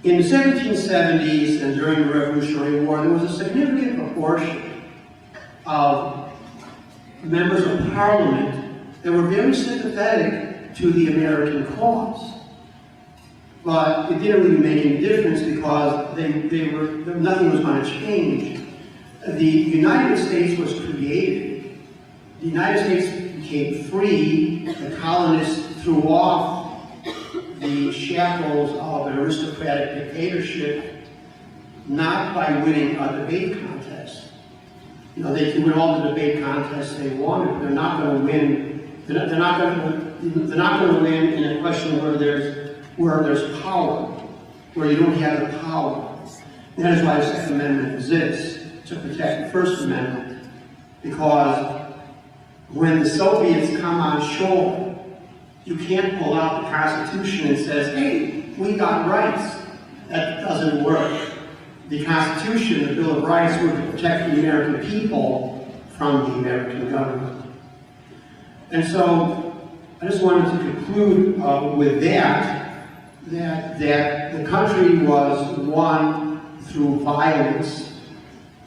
In the 1770s and during the Revolutionary War, there was a significant proportion of members of Parliament that were very sympathetic to the American cause. But it didn't really make any difference because nothing was going to change. The United States was created. The United States became free. The colonists threw off the shackles of an aristocratic dictatorship, not by winning a debate contest, You know, they can win all the debate contests they want, but they're not going to win. They're not going to win in a question where there's power, where you don't have the power. And that is why the Second Amendment exists, to protect the First Amendment. Because when the Soviets come on shore, you can't pull out the Constitution and says, hey, we got rights. That doesn't work. The Constitution, the Bill of Rights, were to protect the American people from the American government. And so, I just wanted to conclude with that the country was won through violence.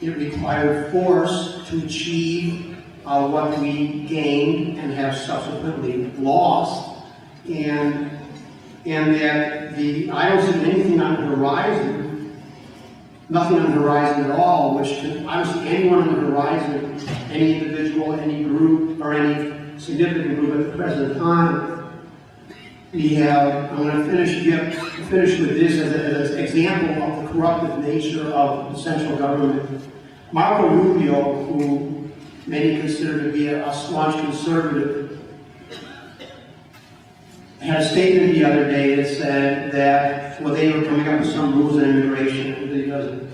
It required force to achieve what we gained and have subsequently lost, and that I don't see anything on the horizon. Nothing on the horizon at all, which I don't see anyone on the horizon, any individual, any group, or any significant group at the present time. I'm going to finish with this as an example of the corruptive nature of the central government. Marco Rubio, who many consider to be a staunch conservative, had a statement the other day that said that, well, they were coming up with some rules on immigration. It really doesn't.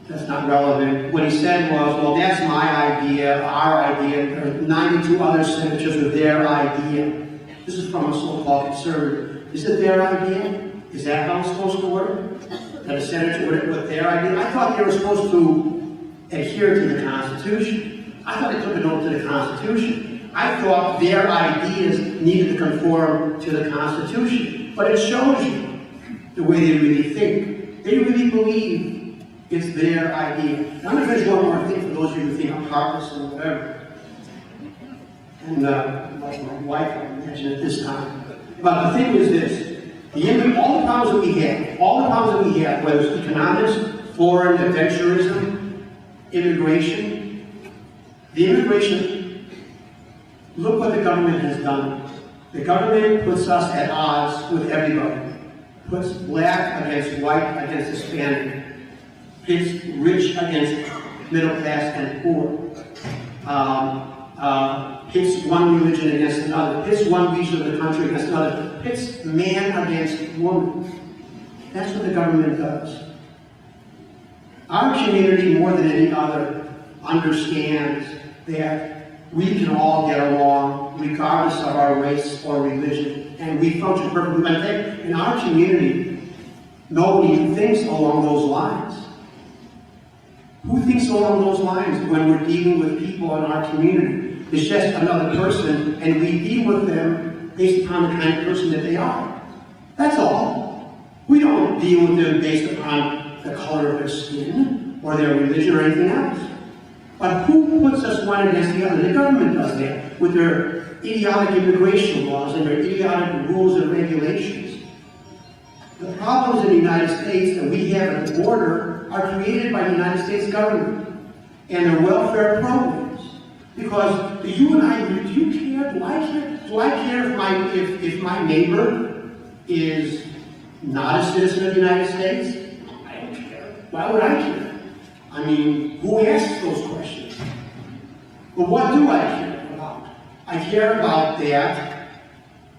That's not relevant. What he said was, well, that's my idea, our idea. There are 92 other senators with their idea. This is from a so-called conservative. Is it their idea? Is that how it's supposed to work? That a senator with their idea? I thought they were supposed to adhere to the Constitution. I thought they took an oath to the Constitution. I thought their ideas needed to conform to the Constitution. But it shows you the way they really think. They really believe it's their idea. And I'm going to finish one more thing for those of you who think I'm heartless or whatever. And like my wife, I imagine at this time. But the thing is this. All the problems that we have, whether it's economics, foreign adventurism, immigration, look what the government has done. The government puts us at odds with everybody. Puts black against white against Hispanic. Pits rich against middle class and poor. Pits one religion against another. Pits one region of the country against another. Pits man against woman. That's what the government does. Our community, more than any other, understands that we can all get along regardless of our race or religion, and we function perfectly. But in our community, nobody thinks along those lines. Who thinks along those lines when we're dealing with people in our community? It's just another person, and we deal with them based upon the kind of person that they are. That's all. We don't deal with them based upon the color of their skin or their religion or anything else. But who puts us one against the other? The government does that with their idiotic immigration laws and their idiotic rules and regulations. The problems in the United States that we have at the border are created by the United States government and their welfare programs. Because do you and I, do you care? Do I care? Do I care if my neighbor is not a citizen of the United States? I don't care. Why would I care? I mean, who asks those questions? But what do I care about? I care about that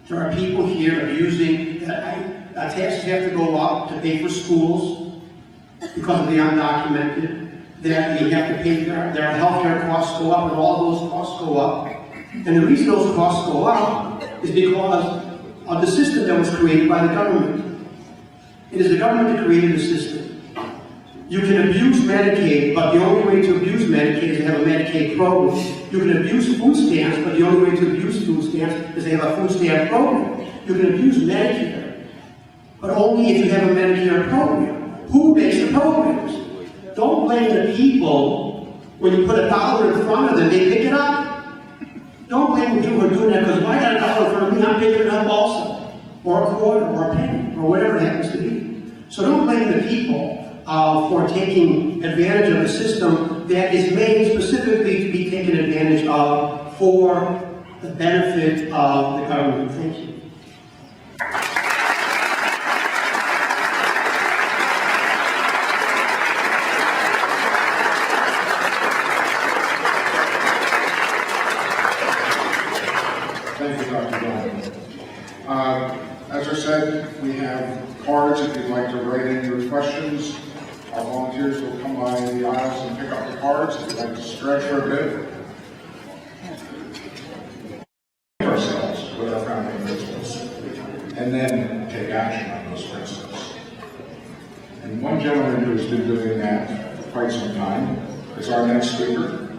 there are people here abusing, that taxes have to go up to pay for schools because of the undocumented, that you have to pay, their health care costs go up, and all those costs go up. And the reason those costs go up is because of the system that was created by the government. It is the government that created the system. You can abuse Medicaid, but the only way to abuse Medicaid is to have a Medicaid program. You can abuse food stamps, but the only way to abuse food stamps is to have a food stamp program. You can abuse Medicare, but only if you have a Medicare program. Who makes the programs? Don't blame the people when you put $1 in front of them, they pick it up. Don't blame the people who are doing that, because if I got $1 in front of me, I'm picking it up also. Or a quarter, or a penny, or whatever it happens to be. So don't blame the people for taking advantage of a system that is made specifically to be taken advantage of for the benefit of the government. Thank you. cards if you'd like to write in your questions. Our volunteers will come by the aisles and pick up the cards if you'd like to stretch for a bit. Ourselves with our founding principles, and then take action on those principles. And one gentleman who's been doing that for quite some time is our next speaker,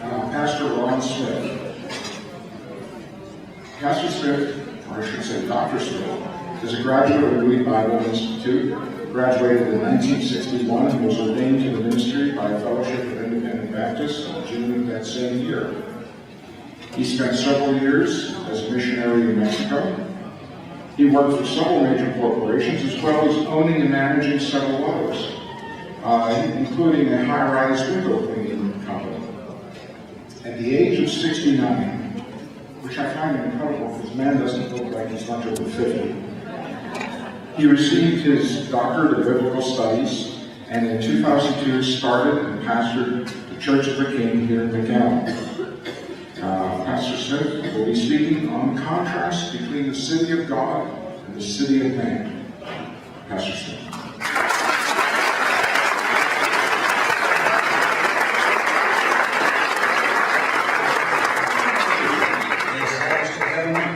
Pastor Ron Smith. Pastor Smith, or I should say Dr. Smith, is a graduate of the Moody Bible Institute, graduated in 1961 and was ordained to the ministry by a Fellowship of Independent Baptists in June of that same year. He spent several years as a missionary in Mexico. He worked for several major corporations as well as owning and managing several others, including a high-rise window cleaning company. At the age of 69, which I find incredible because man doesn't look like he's much over 50, he received his doctorate of biblical studies and in 2002 started and pastored the Church of the King here in McAllen. Pastor Smith will be speaking on the contrast between the city of God and the city of man. Pastor Smith.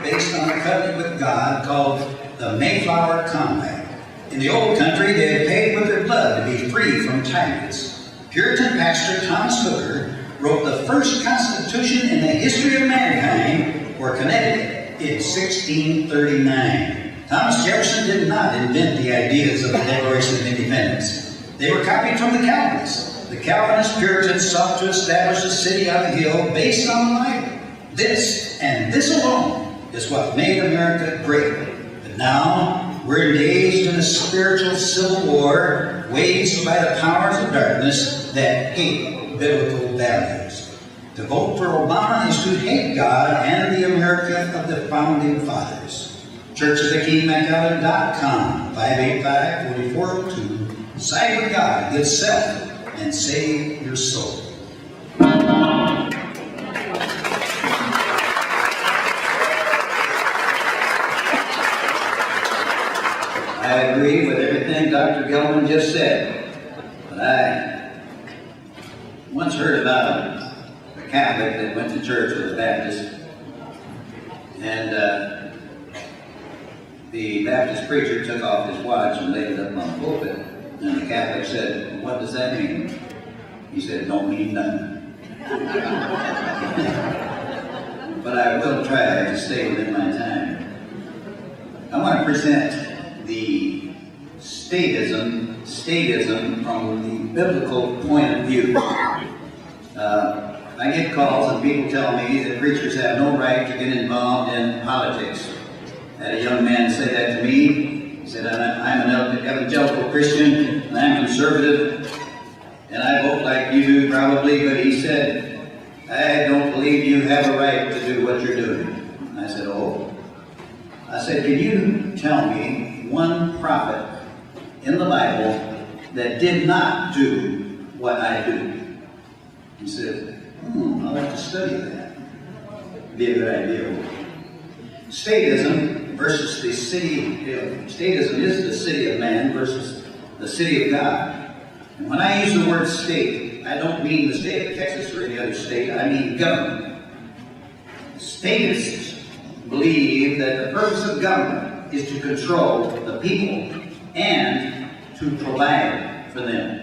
Based on a covenant with God called the Mayflower Compact. In the old country, they had paid with their blood to be free from tyrants. Puritan pastor Thomas Hooker wrote the first constitution in the history of mankind for Connecticut in 1639. Thomas Jefferson did not invent the ideas of the Declaration of Independence. They were copied from the Calvinists. The Calvinist Puritans sought to establish a city on a hill based on the Bible. This, and this alone, is what made America great. But now, we're engaged in a spiritual civil war waged by the powers of darkness that hate biblical values. To vote for Obama is to hate God and the America of the Founding Fathers. ChurchoftheKingMcAllen.com, 585-4402. Side with God, give self, and save your soul. I agree with everything Dr. Gelman just said, but I once heard about a Catholic that went to church with a Baptist, and the Baptist preacher took off his watch and laid it up on the pulpit, and the Catholic said, "What does that mean?" He said, "Don't mean nothing." But I will try to stay within my time. I want to present the statism from the biblical point of view. I get calls and people tell me that preachers have no right to get involved in politics. I had a young man say that to me. He said, I'm an evangelical Christian and I'm conservative and I vote like you do probably, but he said, I don't believe you have a right to do what you're doing. I said, oh. I said, can you tell me one prophet in the Bible that did not do what I do? He said, I'll have to study that. It'd be a good idea. Statism versus the city, statism is the city of man versus the city of God. And when I use the word state, I don't mean the state of Texas or any other state, I mean government. Statists believe that the purpose of government is to control the people and to provide for them.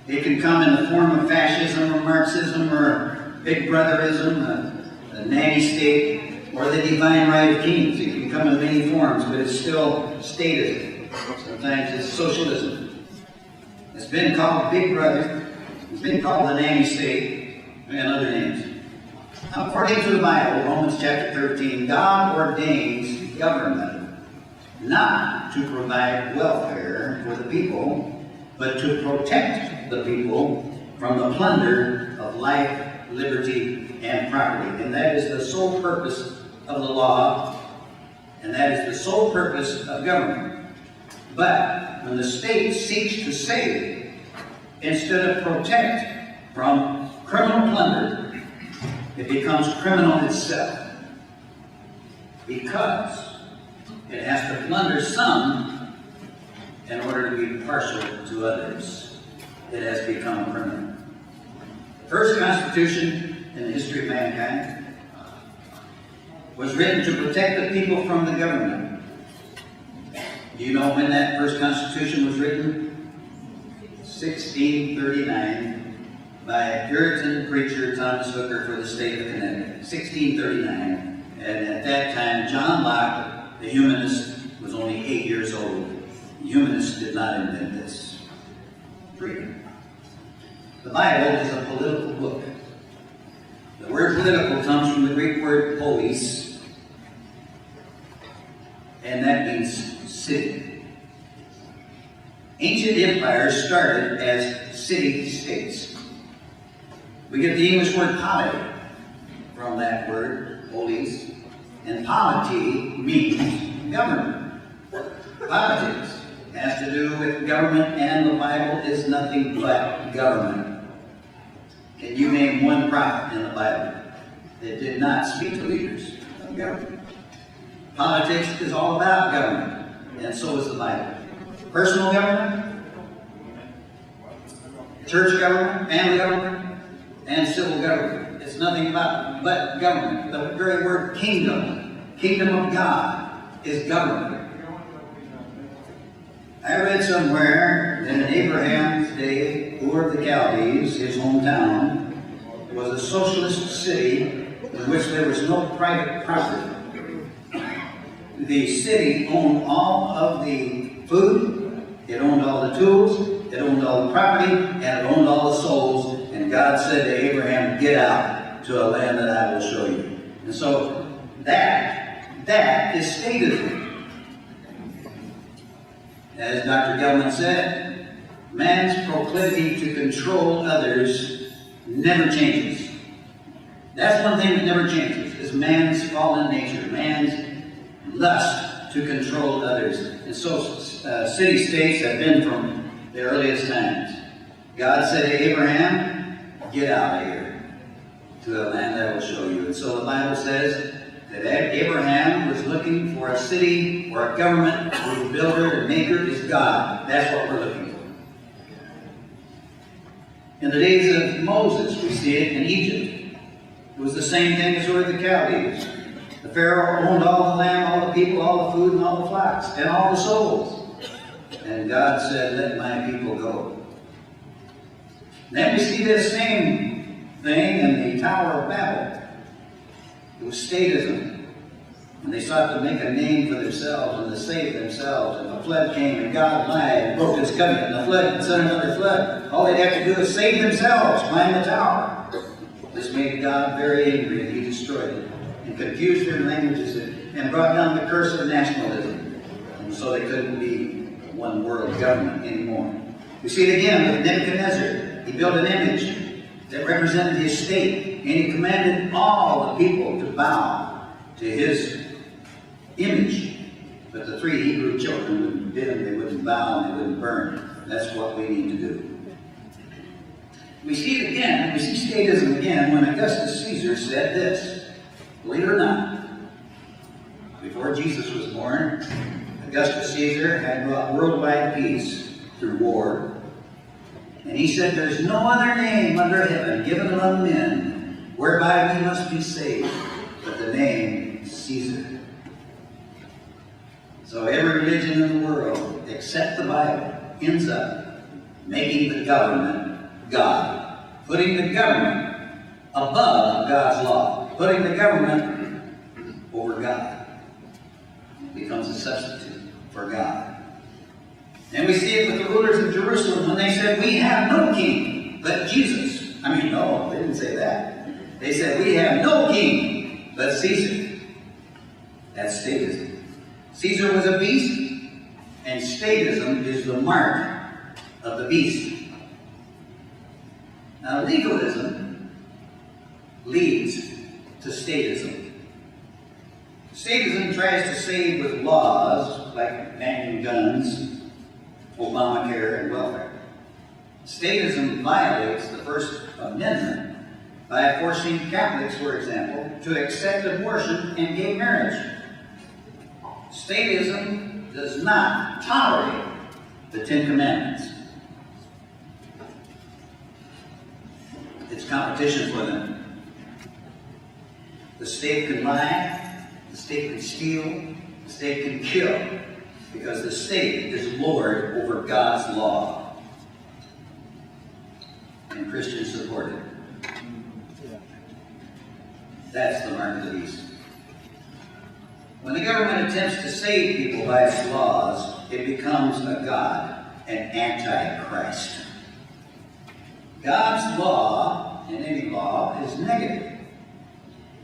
It can come in the form of fascism or Marxism or big brotherism, a nanny state, or the divine right of kings. It can come in many forms, but it's still statism. Sometimes it's socialism. It's been called Big Brother. It's been called the nanny state, and other names. According to the Bible, Romans chapter 13, God ordains government not to provide welfare for the people, but to protect the people from the plunder of life, liberty, and property. And that is the sole purpose of the law, and that is the sole purpose of government. But when the state seeks to save, instead of protect from criminal plunder, it becomes criminal itself. Because It has to plunder some in order to be partial to others. It has become criminal. The first Constitution in the history of mankind was written to protect the people from the government. Do you know when that first Constitution was written? 1639, by a Puritan preacher, Thomas Hooker, for the state of Connecticut. 1639. And at that time, John Locke, the humanist, was only 8 years old. The humanists did not invent this. Freedom. The Bible is a political book. The word political comes from the Greek word polis, and that means city. Ancient empires started as city-states. We get the English word polity from that word, polis, and polity means government. Politics has to do with government, and the Bible is nothing but government. Can you name one prophet in the Bible that did not speak to leaders of government? Politics is all about government, and so is the Bible. Personal government, church government, family government, and civil government. It's nothing but government. The very word kingdom, kingdom of God, is government. I read somewhere that in Abraham's day, Ur of the Chaldees, his hometown, was a socialist city in which there was no private property. The city owned all of the food, it owned all the tools, it owned all the property, and it owned all the souls. And God said to Abraham, get out to a land that I will show you. And so that is statism. As Dr. Gelman said, man's proclivity to control others never changes. That's one thing that never changes, is man's fallen nature, man's lust to control others. And so city-states have been from the earliest times. God said to Abraham, get out of here to the land I will show you. And so the Bible says that Abraham was looking for a city or a government where the builder and maker is God. That's what we're looking for. In the days of Moses, we see it in Egypt. It was the same thing as Ur of the Chaldees. The Pharaoh owned all the land, all the people, all the food, and all the flocks, and all the souls. And God said, let my people go. Then we see this same thing in the Tower of Babel. It was statism. And they sought to make a name for themselves and to save themselves. And the flood came, and God lied and broke his covenant. And the flood sent another flood. All they had to do is save themselves, climb the tower. This made God very angry, and he destroyed it. And confused their languages and brought down the curse of nationalism. And so they couldn't be one world government anymore. We see it again with Nebuchadnezzar. He built an image that represented his state, and he commanded all the people to bow to his image. But the 3 Hebrew children wouldn't bid, they wouldn't bow, and they wouldn't burn. That's what we need to do. We see it again, we see statism again when Augustus Caesar said this. Believe it or not, before Jesus was born, Augustus Caesar had brought worldwide peace through war. And he said, there's no other name under heaven given among men whereby we must be saved but the name Caesar. So every religion in the world, except the Bible, ends up making the government God. Putting the government above God's law. Putting the government over God. It becomes a substitute for God. And we see it with the rulers of Jerusalem when they said, we have no king but Jesus. I mean, no, they didn't say that. They said, we have no king but Caesar. That's statism. Caesar was a beast, and statism is the mark of the beast. Now, legalism leads to statism. Statism tries to save with laws like banning guns, Obamacare, and welfare. Statism violates the First Amendment by forcing Catholics, for example, to accept abortion and gay marriage. Statism does not tolerate the Ten Commandments. It's competition for them. The state can lie, the state can steal, the state can kill, because the state is Lord over God's law. And Christians support it. That's the mark of the beast. When the government attempts to save people by its laws, it becomes a god, an antichrist. God's law, and any law, is negative.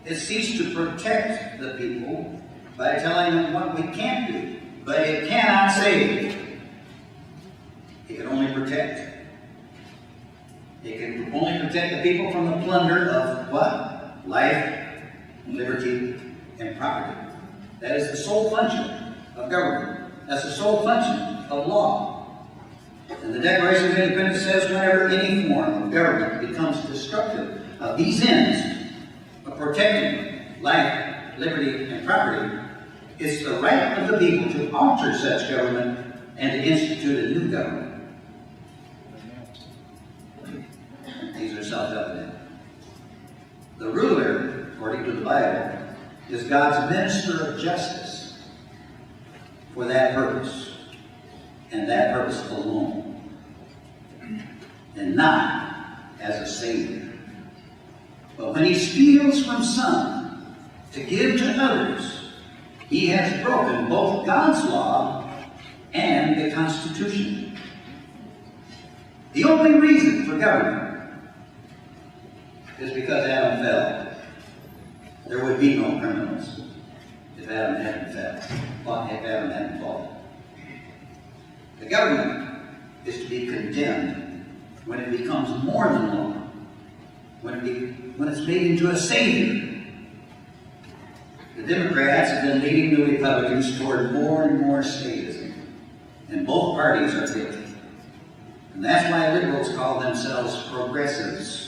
It seeks to protect the people by telling them what we can't do, but it cannot save. It can only protect. It can only protect the people from the plunder of what? Life, liberty, and property. That is the sole function of government. That's the sole function of law. And the Declaration of Independence says whenever any form of government becomes destructive of these ends of protecting life, liberty, and property, it's the right of the people to alter such government and to institute a new government. These are self-evident. The ruler, according to the Bible, is God's minister of justice for that purpose, and that purpose alone, and not as a savior. But when he steals from some to give to others, he has broken both God's law and the Constitution. The only reason for government is because Adam fell. There would be no criminals if Adam hadn't fell, if Adam hadn't fallen. The government is to be condemned when it becomes more than law, when it's made into a savior. The Democrats have been leading the Republicans toward more and more statism, and both parties are guilty. And that's why liberals call themselves progressives.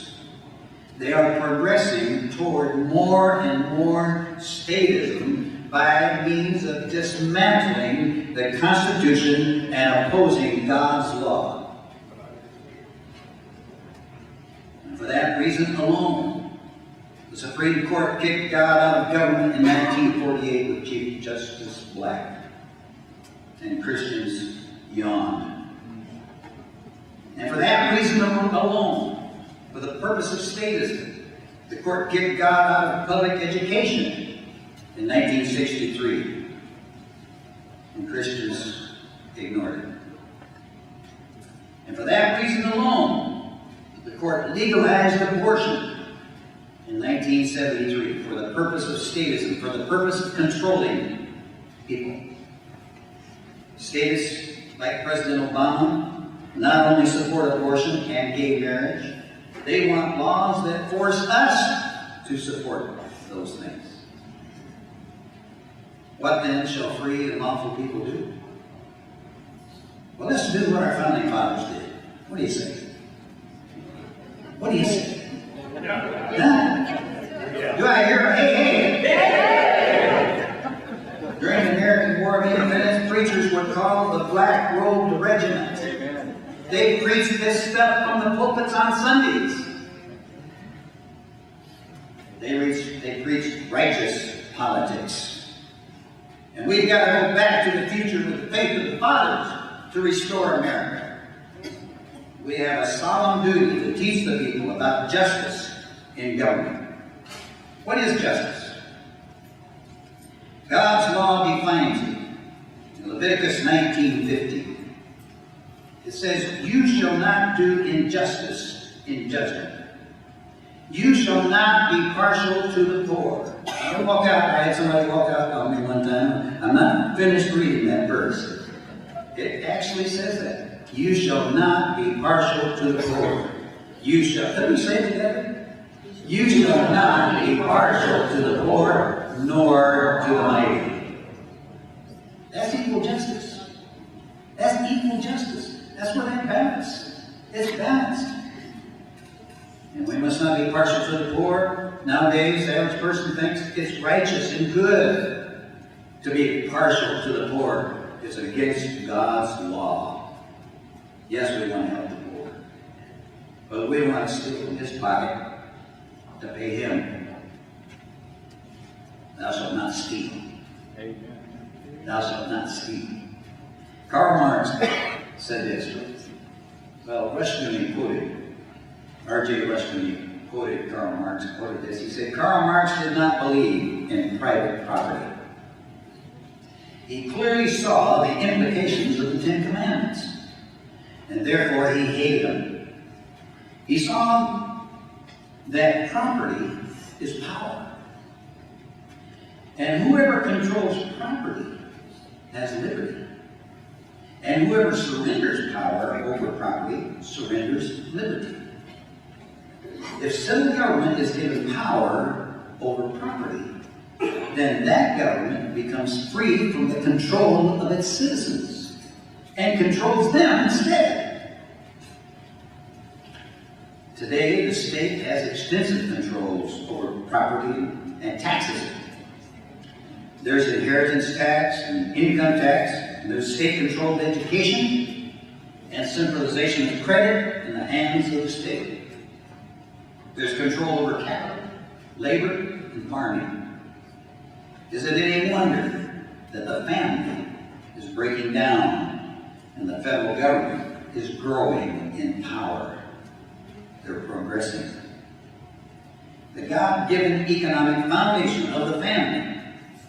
They are progressing toward more and more statism by means of dismantling the Constitution and opposing God's law. And for that reason alone, the Supreme Court kicked God out of government in 1948 with Chief Justice Black, and Christians yawned. And for that reason alone, for the purpose of statism, the court kicked God out of public education in 1963, and Christians ignored it. And for that reason alone, the court legalized abortion in 1973 for the purpose of statism, for the purpose of controlling people. Statists like President Obama not only support abortion and gay marriage, they want laws that force us to support those things. What then shall free and lawful people do? Well, let's do what our founding fathers did. What do you say? What do you say? Huh? Do I hear a hey, hey? During the American War of Independence, preachers were called the Black Robed Regiment. They preached this stuff from the pulpits on Sundays. They preached righteous politics. And we've got to go back to the future with the faith of the fathers to restore America. We have a solemn duty to teach the people about justice in government. What is justice? God's law defines it. In Leviticus 19:50. It says, "You shall not do injustice in judgment. You shall not be partial to the poor." I had somebody walk out on me one time. I'm not finished reading that verse. It actually says that. You shall not be partial to the poor. You shall, let me say it together. You shall not be partial to the poor, nor to the mighty. That's equal justice. That's equal justice. That's what that balance. It's balanced. And we must not be partial to the poor. Nowadays, the average person thinks it's righteous and good To be partial to the poor is against God's law. Yes, we want to help the poor, but we don't want to steal from his pocket to pay him. Thou shalt not steal. Thou shalt not steal. Karl Marx said this. Well, Rushdoony quoted, R.J. Rushdoony quoted Karl Marx, quoted this. He said, Karl Marx did not believe in private property. He clearly saw the implications of the Ten Commandments, and therefore he hated them. He saw that property is power. And whoever controls property has liberty. And whoever surrenders power over property surrenders liberty. If civil government is given power over property, then that government becomes free from the control of its citizens and controls them instead. Today, the state has extensive controls over property and taxes. There's inheritance tax and income tax, and there's state-controlled education and centralization of credit in the hands of the state. There's control over capital, labor, and farming. Is it any wonder that the family is breaking down and the federal government is growing in power? They're progressing. The God-given economic foundation of the family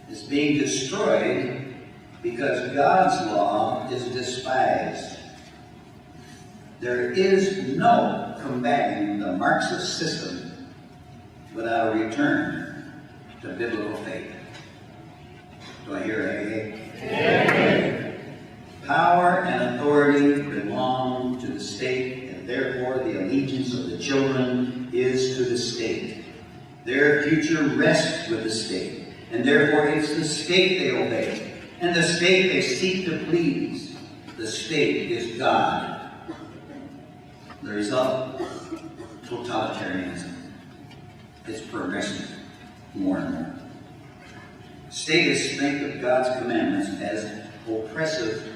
is being destroyed because God's law is despised. There is no combating the Marxist system without a return to biblical faith. Do I hear a? Amen. Power and authority belong to the state, and therefore the allegiance of the children is to the state. Their future rests with the state, and therefore it's the state they obey, and the state they seek to please. The state is God. The result, totalitarianism. It's progressing more and more. Statists think of God's commandments as oppressive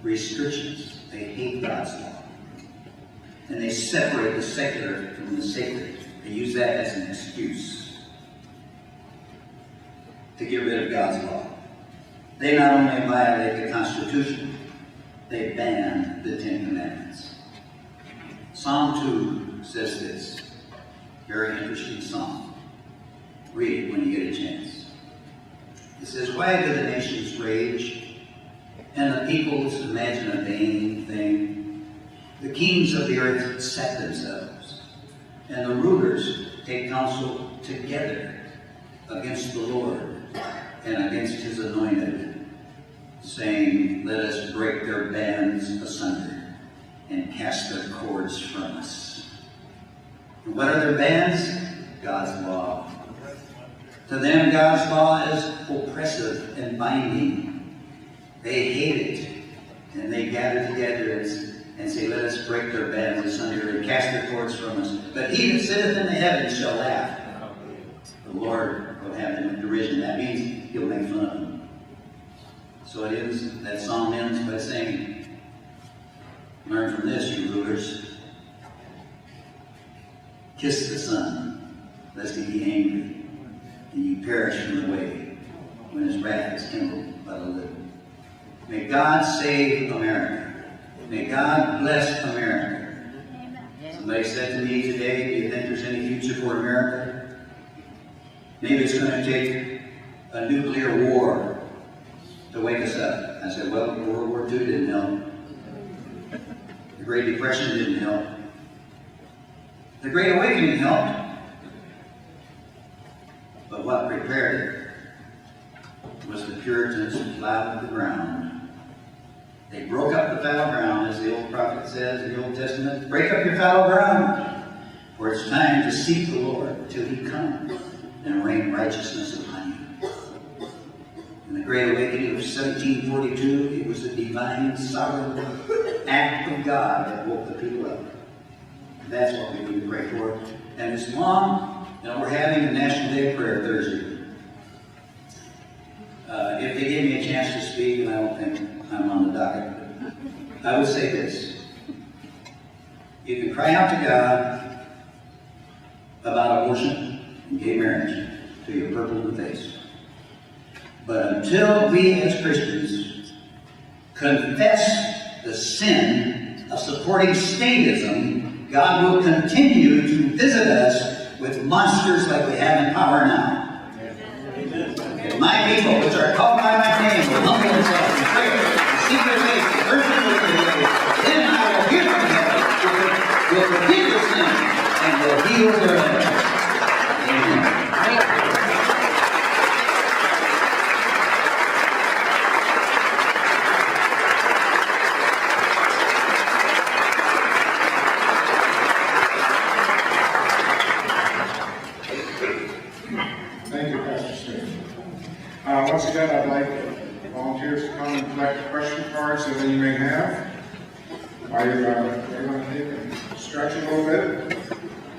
restrictions. They hate God's law. And they separate the secular from the sacred. They use that as an excuse to get rid of God's law. They not only violate the Constitution, they ban the Ten Commandments. Psalm 2 says this. Very interesting psalm. Read it when you get a chance. It says, why do the nations rage, and the peoples imagine a vain thing? The kings of the earth set themselves, and the rulers take counsel together against the Lord and against his anointed, saying, let us break their bands asunder and cast their cords from us. And what are their bands? God's law. To them, God's law is oppressive and binding. They hate it, and they gather together and say, let us break their bands asunder and cast their cords from us. But he that sitteth in the heavens shall laugh. The Lord will have them in derision. That means he'll make fun of them. So it is, that psalm ends by saying, learn from this, you rulers. Kiss the Son, lest he be angry, and ye perish from the way, when his wrath is kindled by the little. May God save America. May God bless America. Somebody said to me today, do you think there's any future for America? Maybe it's going to take a nuclear war to wake us up. I said, well, World War II didn't help. The Great Depression didn't help. The Great Awakening helped. But what prepared it was the Puritans who plowed the ground. They broke up the fallow ground, as the old prophet says in the Old Testament. Break up your fallow ground, for it's time to seek the Lord till he come and rain righteousness upon you. In the Great Awakening of 1742, it was the divine sovereign act of God that woke the people up. That's what we need to pray for. And as long, we're having the National Day of Prayer Thursday. if they gave me a chance to speak, and I don't think I'm on the docket, I would say this. You can cry out to God about abortion and gay marriage till you're purple in the face. But until we as Christians confess the sin of supporting statism, God will continue to visit us with monsters like we have in power now. If my people, which are called by my name, will humble themselves and pray and seek their face and worship with their ways, then I will hear from heaven, will forgive their sins, and will heal their land. Amen. Thank you, Pastor Smith. Once again, I'd like volunteers to come and collect question cards that you may have. While you're going to take and stretch a little bit.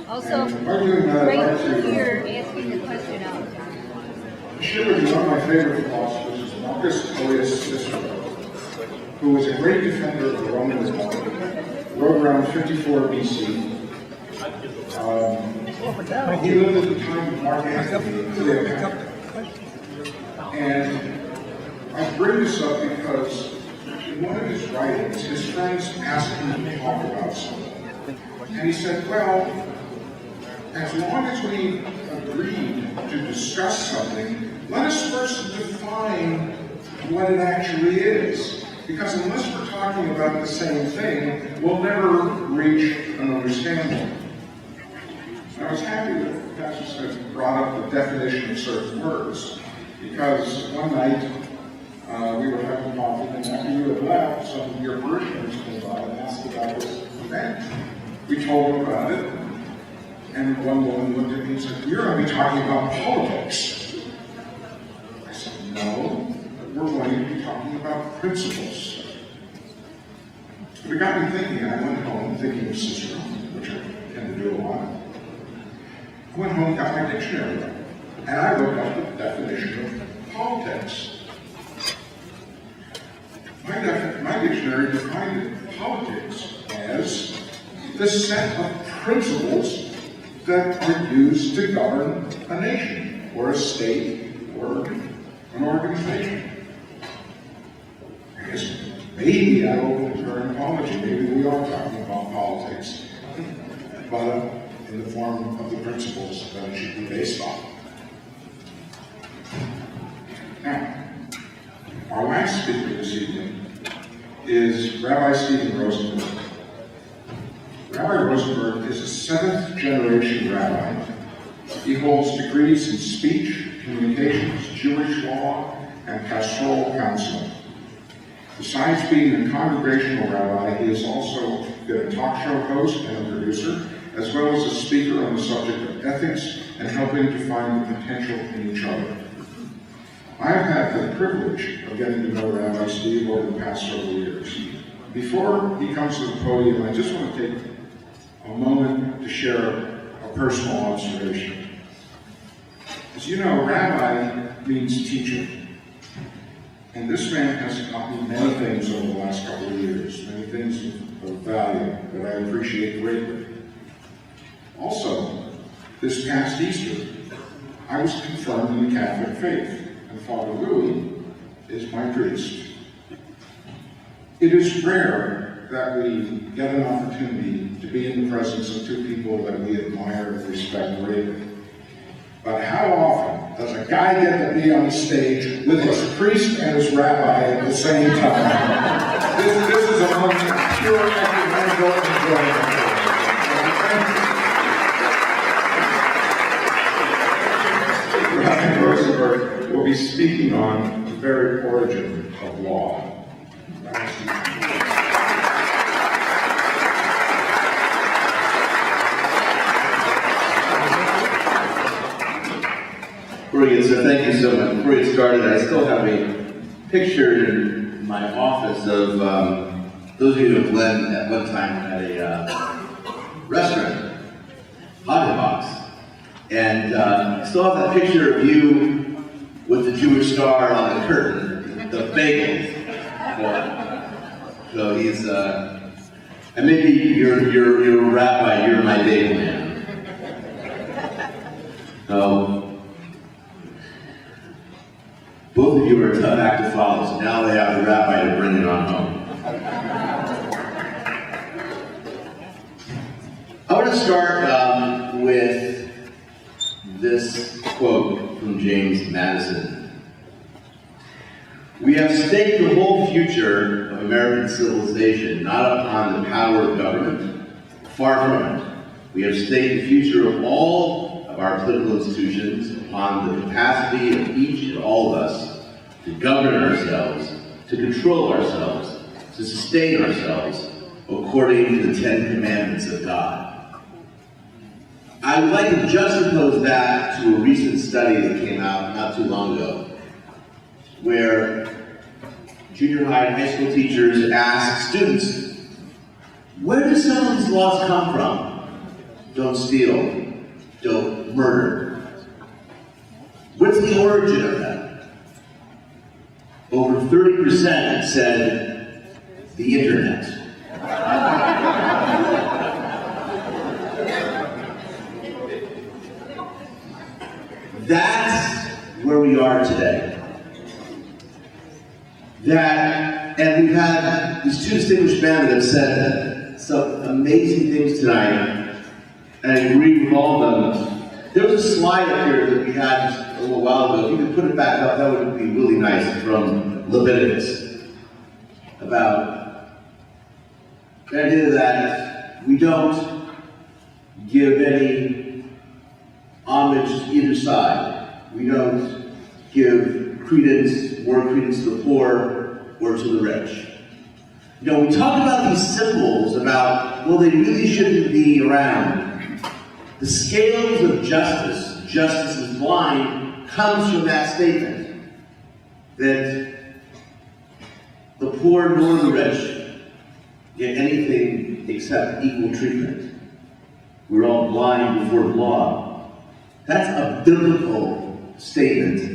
Also, And while you're doing that, I'd right like to here, asking the question out. share with you one of my favorite philosophers, is Marcus Aurelius Cicero, who was a great defender of the Roman Republic, wrote around 54 BC. He lived at the time of Mark Antony and Cleopatra. And I bring this up because in one of his writings, his friends asked him to talk about something. And he said, well, as long as we agreed to discuss something, let us first define what it actually is. Because unless we're talking about the same thing, we'll never reach an understanding. I was happy that Pastor Smith brought up the definition of certain words, because one night we were having coffee, and after you had left, some of your parishioners came by and asked about this event. We told them about it, and one woman looked at me and said, "You're going to be talking about politics." I said, "No, we're going to be talking about principles." But it got me thinking, and I went home thinking of Cicero, which I tend to do a lot. I went home, got my dictionary, and I looked up the definition of politics. My dictionary defined politics as the set of principles that are used to govern a nation, or a state, or an organization. I guess maybe I opened the terminology, maybe we are talking about politics, but in the form of the principles that it should be based on. Now, our last speaker this evening is Rabbi Stephen Rosenberg. Rabbi Rosenberg is a 7th-generation rabbi. He holds degrees in speech, communications, Jewish law, and pastoral counseling. Besides being a congregational rabbi, he has also been a talk show host and a producer, as well as a speaker on the subject of ethics and helping to find the potential in each other. I have had the privilege of getting to know Rabbi Steve over the past several years. Before he comes to the podium, I just want to take a moment to share a personal observation. As you know, rabbi means teacher. And this man has taught me many things over the last couple of years, many things of value that I appreciate greatly. Also, this past Easter, I was confirmed in the Catholic faith, and Father Louis is my priest. It is rare that we get an opportunity to be in the presence of two people that we admire and respect greatly. But how often does a guy get to be on the stage with his priest and his rabbi at the same time? This is a moment of pure ecumenical enjoyment. Rabbi Rosenberg will be speaking on the very origin of law. Brilliant, sir. Thank you so much. Before we get started, I still have a picture in my office of those of you who have led at one time at a restaurant, Hot Box. And I still have that picture of you with the Jewish star on the curtain. the bagels. So he's, and maybe you're a rabbi, you're my bagel man. Both of you are a tough act to follow, so now they have the rabbi to bring it on home. I want to start with this quote from James Madison. We have staked the whole future of American civilization not upon the power of government, far from it. We have staked the future of all of our political institutions upon the capacity of each and all of us to govern ourselves, to control ourselves, to sustain ourselves according to the 10 Commandments of God. I would like to juxtapose that to a recent study that came out not too long ago, where junior high and high school teachers asked students, where do some of these laws come from? Don't steal, don't murder. What's the origin of that? Over 30% said the internet. That's where we are today. And we've had these two distinguished men that have said some amazing things tonight, and I agree with all of them. There was a slide up here that we had just a little while ago. If you could put it back up, that would be really nice, from Leviticus, about the idea that we don't give any homage to either side. We don't give more credence to the poor or to the rich. You know, we talk about these symbols about, well, they really shouldn't be around. The scales of justice, justice is blind, comes from that statement that the poor nor the rich get anything except equal treatment. We're all blind before the law. That's a biblical statement.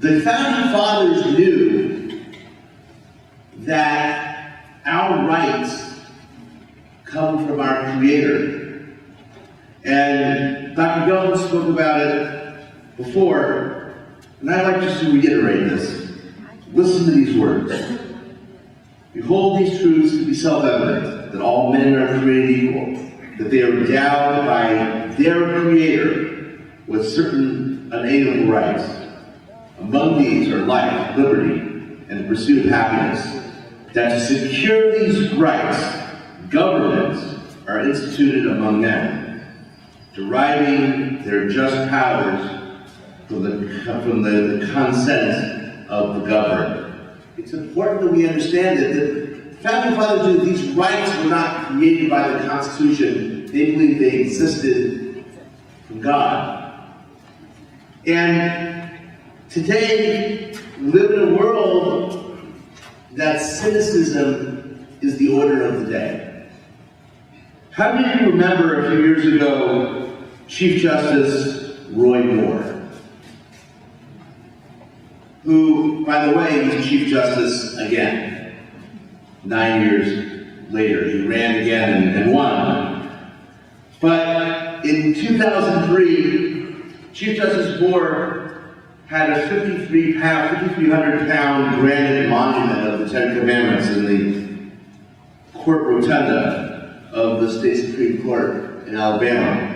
The founding fathers knew that our rights come from our Creator. And Dr. Gelman spoke about it before, and I'd like just to reiterate this. Listen to these words. Behold these truths to be self-evident, that all men are created equal, that they are endowed by their Creator with certain unalienable rights. Among these are life, liberty, and the pursuit of happiness. That to secure these rights, governments are instituted among men, deriving their just powers from the consent of the governed. It's important that we understand that the founding fathers knew that these rights were not created by the Constitution. They believed they existed from God. And today, we live in a world that cynicism is the order of the day. How many of you remember a few years ago Chief Justice Roy Moore, who, by the way, was Chief Justice again. 9 years later, he ran again and won. But in 2003, Chief Justice Moore had a 5,300-pound granite monument of the 10 Commandments in the court rotunda of the state Supreme Court in Alabama.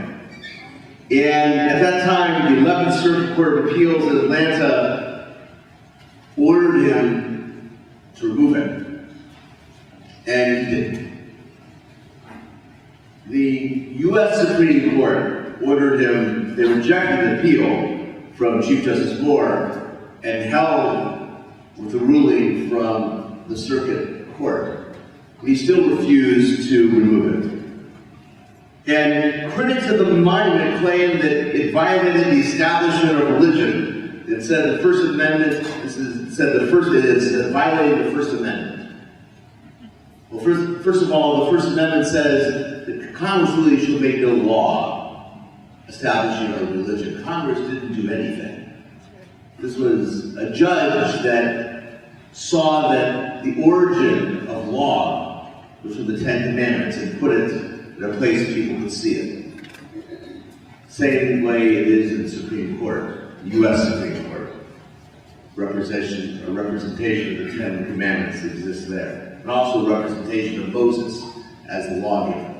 And at that time, the 11th Circuit Court of Appeals in Atlanta ordered him to remove it. And he didn't. The U.S. Supreme Court ordered him, they rejected the appeal from Chief Justice Moore and held with the ruling from the Circuit Court. He still refused to remove it. And critics of the monument claimed that it violated the establishment of religion. It said the First Amendment, it violated the First Amendment. Well, first of all, the First Amendment says that Congress really should make no law establishing a religion. Congress didn't do anything. This was a judge that saw that the origin of law was from the Ten Commandments and put it in a place people could see it. Same way it is in the Supreme Court, U.S. Supreme Court. Representation of the Ten Commandments exists there, and also representation of Moses as the lawgiver.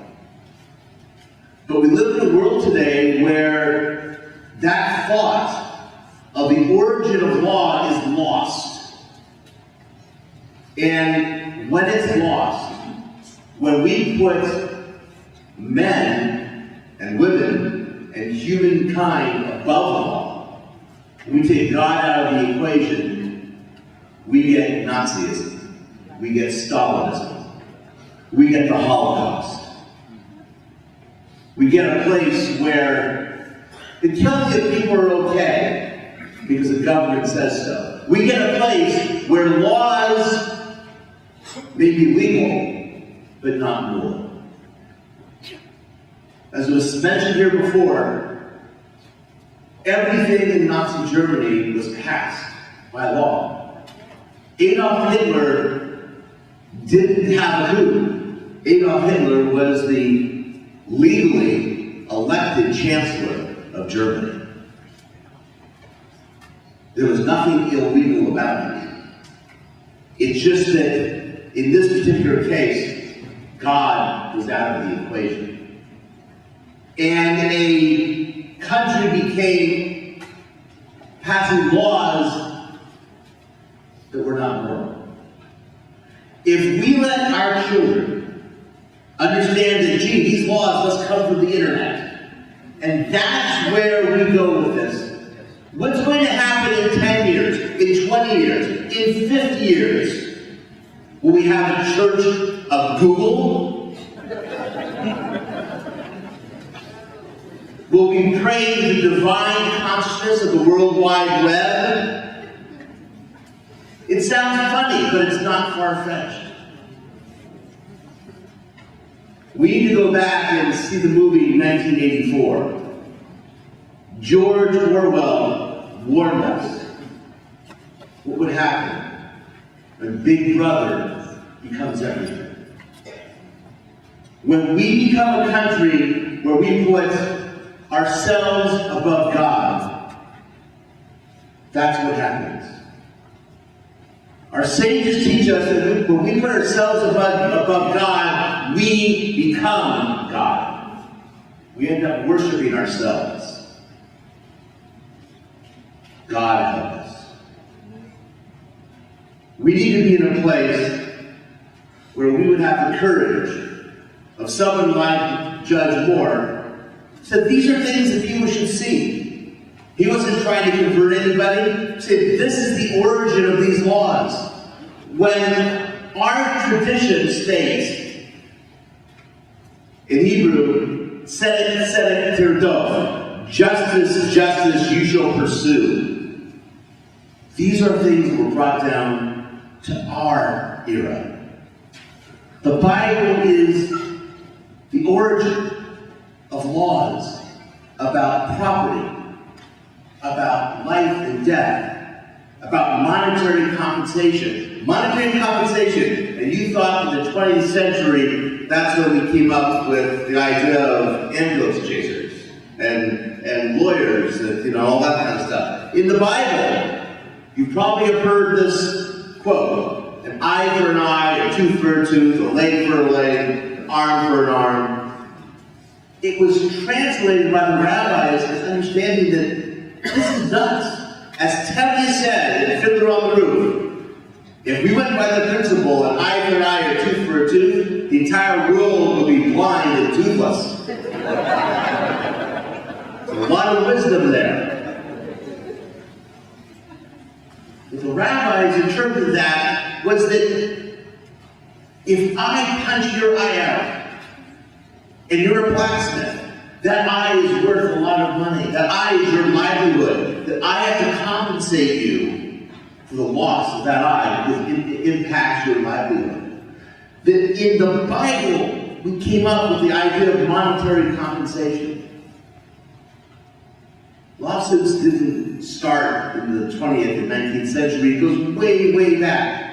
But we live in a world today where that thought of the origin of law is lost. And when it's lost, when we put men and women and humankind above the law, we take God out of the equation, we get Nazism, we get Stalinism, we get the Holocaust. We get a place where the killing of people are okay because the government says so. We get a place where laws may be legal, but not moral. As was mentioned here before, everything in Nazi Germany was passed by law. Adolf Hitler didn't have a coup. Adolf Hitler was the legally elected Chancellor of Germany. There was nothing illegal about it. It's just that in this particular case, God was out of the equation. And a country became passing laws that were not moral. If we let our children understand that, gee, these laws must come from the internet, and that's where we go with this. What's going to happen in 10 years, in 20 years, in 50 years? Will we have a church of Google? Will we praise the divine consciousness of the World Wide Web? It sounds funny, but it's not far-fetched. We need to go back and see the movie 1984. George Orwell warned us what would happen when Big Brother becomes everything. When we become a country where we put ourselves above God, that's what happens. Our sages teach us that when we put ourselves above God, we become God. We end up worshiping ourselves. God help us. We need to be in a place where we would have the courage of someone like Judge Moore said these are things that people should see. He wasn't trying to convert anybody. He said this is the origin of these laws. When our tradition states in Hebrew, Tzedek Tirdov, justice you shall pursue. These are things that were brought down to our era. The Bible is the origin of laws about property, about life and death, about monetary compensation. Monetary compensation, and you thought in the 20th century, that's when we came up with the idea of ambulance chasers and lawyers, and all that kind of stuff. In the Bible, you probably have heard this quote, an eye for an eye, a tooth for a tooth, a leg for a leg, an arm for an arm. It was translated by the rabbis as understanding that this is nuts. As Tevye said in Fiddler on the Roof, if we went by the principle, an eye for an eye, a tooth for a tooth, the entire world would be blind and toothless. There's a lot of wisdom there. What the rabbis interpreted that was that if I punch your eye out, and you're a blacksmith, that eye is worth a lot of money. That eye is your livelihood. That I have to compensate you for the loss of that eye because it impacts your livelihood. That in the Bible, we came up with the idea of monetary compensation. Lawsuits didn't start in the 20th and 19th century. It goes way, way back.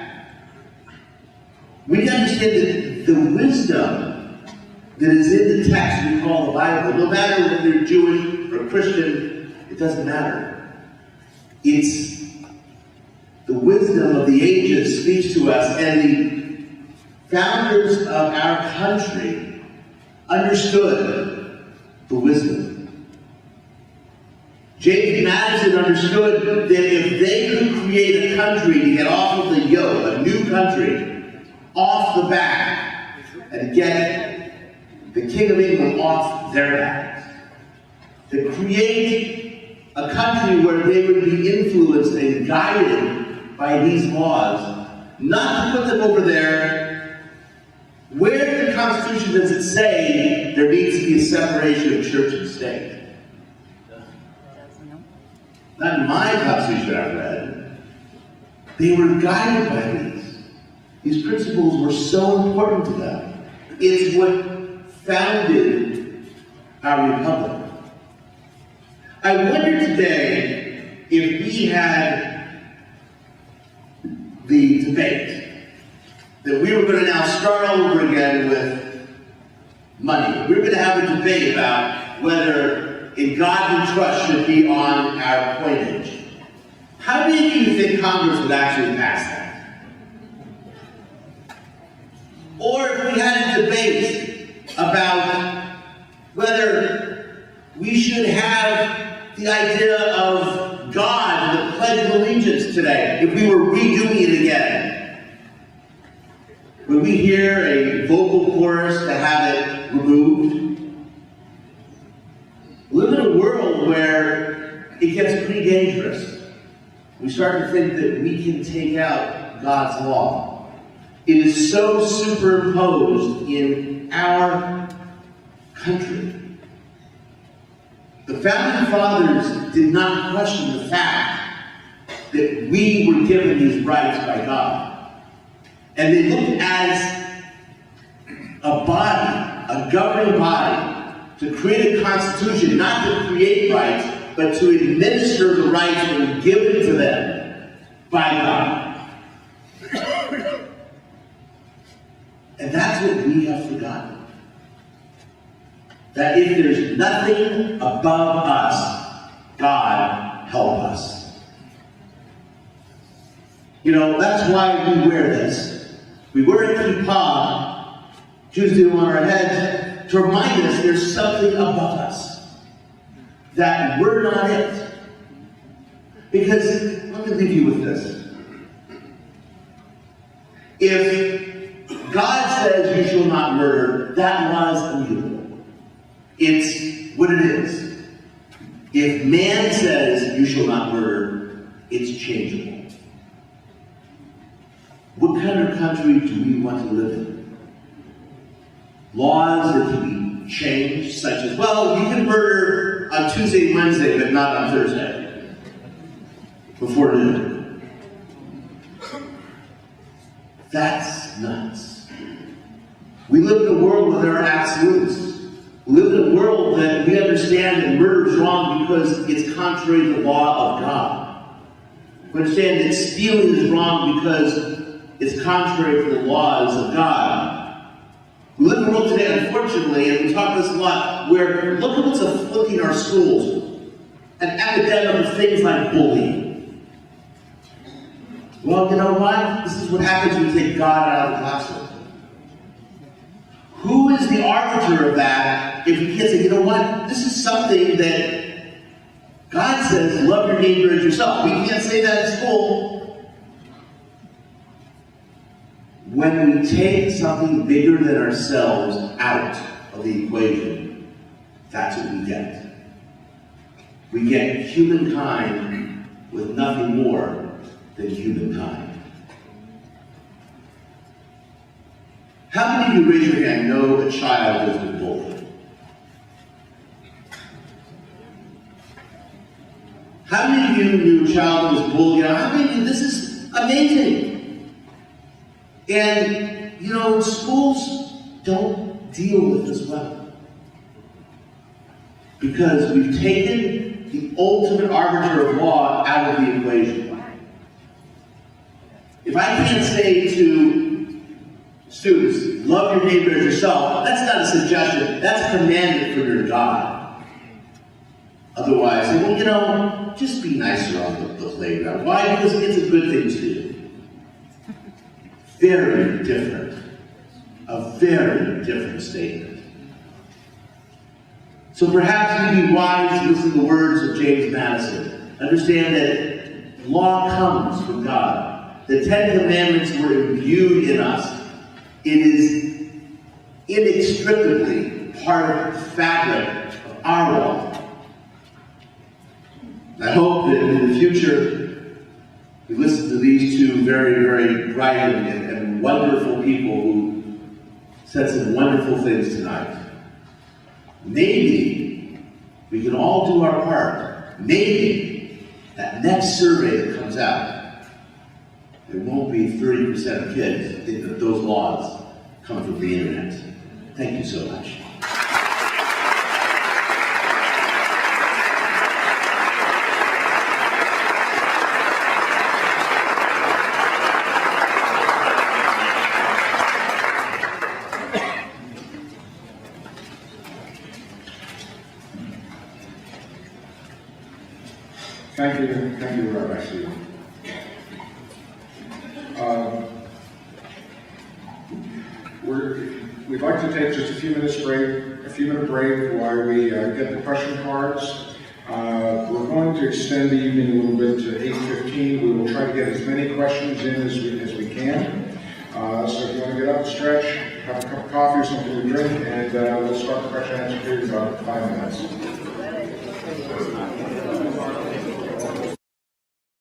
We need to understand that the wisdom that is in the text we call the Bible, no matter whether you're Jewish or Christian, it doesn't matter. It's the wisdom of the ages speaks to us, and the founders of our country understood the wisdom. James Madison understood that if they could create a country to get off of the yoke, a new country, off the back, and get the King of England off their backs, to create a country where they would be influenced and guided by these laws, not to put them over there. Where in the Constitution does it say there needs to be a separation of church and state? Not in my Constitution I've read. They were guided by these. These principles were so important to them. It's what founded our republic. I wonder today if we had the debate that we were going to now start all over again with money. We were going to have a debate about whether in God we trust should be on our coinage. How many of you think Congress would actually pass that? Or if we had a debate about whether we should have the idea of God and the Pledge of Allegiance today, if we were redoing it again, would we hear a vocal chorus to have it removed? We live in a world where it gets pretty dangerous. We start to think that we can take out God's law. It is so superimposed in our country. The founding fathers did not question the fact that we were given these rights by God. And they looked as a body, a governing body, to create a constitution, not to create rights, but to administer the rights that were given to them by God. And that's what we have forgotten. That if there's nothing above us, God help us. You know, that's why we wear this. We wear a kippah, Jews do on our heads, to remind us there's something above us. That we're not it. Because, let me leave you with this. If God says you shall not murder, that law is immutable. It's what it is. If man says you shall not murder, it's changeable. What kind of country do we want to live in? Laws that can be changed, such as, well, you can murder on Tuesday and Wednesday, but not on Thursday, before noon. That's nuts. We live in a world where there are absolutes. We live in a world that we understand that murder is wrong because it's contrary to the law of God. We understand that stealing is wrong because it's contrary to the laws of God. We live in a world today, unfortunately, and we talk about this a lot, where look at what's afflicting our schools. An epidemic of things like bullying. Well, you know what? This is what happens when you take God out of the classroom. Who is the arbiter of that if you can't say, you know what? This is something that God says, love your neighbor as yourself. We can't say that in school. When we take something bigger than ourselves out of the equation, that's what we get. We get humankind with nothing more than humankind. How many of you, raise your hand, know a child who's been bullied? How many of you knew a child who was bullied? How many of you, this is amazing. And, you know, schools don't deal with this well. Because we've taken the ultimate arbiter of law out of the equation. If I can't say to students, love your neighbor as yourself, that's not a suggestion, that's a commandment from your God. Otherwise, well, you know, just be nicer on the playground. Why? Because it's a good thing to do. Very different. A very different statement. So perhaps you'd be wise to listen to the words of James Madison. Understand that law comes from God. The 10 Commandments were imbued in us. It is inextricably part of the fabric of our law. I hope that in the future, we listen to these two very, very bright and wonderful people who said some wonderful things tonight. Maybe we can all do our part. Maybe that next survey that comes out, there won't be 30% of kids think that those laws come from the internet. Thank you so much. Thank you, Rabbi Stephen. We'd like to take just a few minute break while we get the question cards. We're going to extend the evening a little bit to 8:15. We will try to get as many questions in as we can. So if you want to get up, stretch, have a cup of coffee or something to drink, and we'll start the question and answer period in about 5 minutes.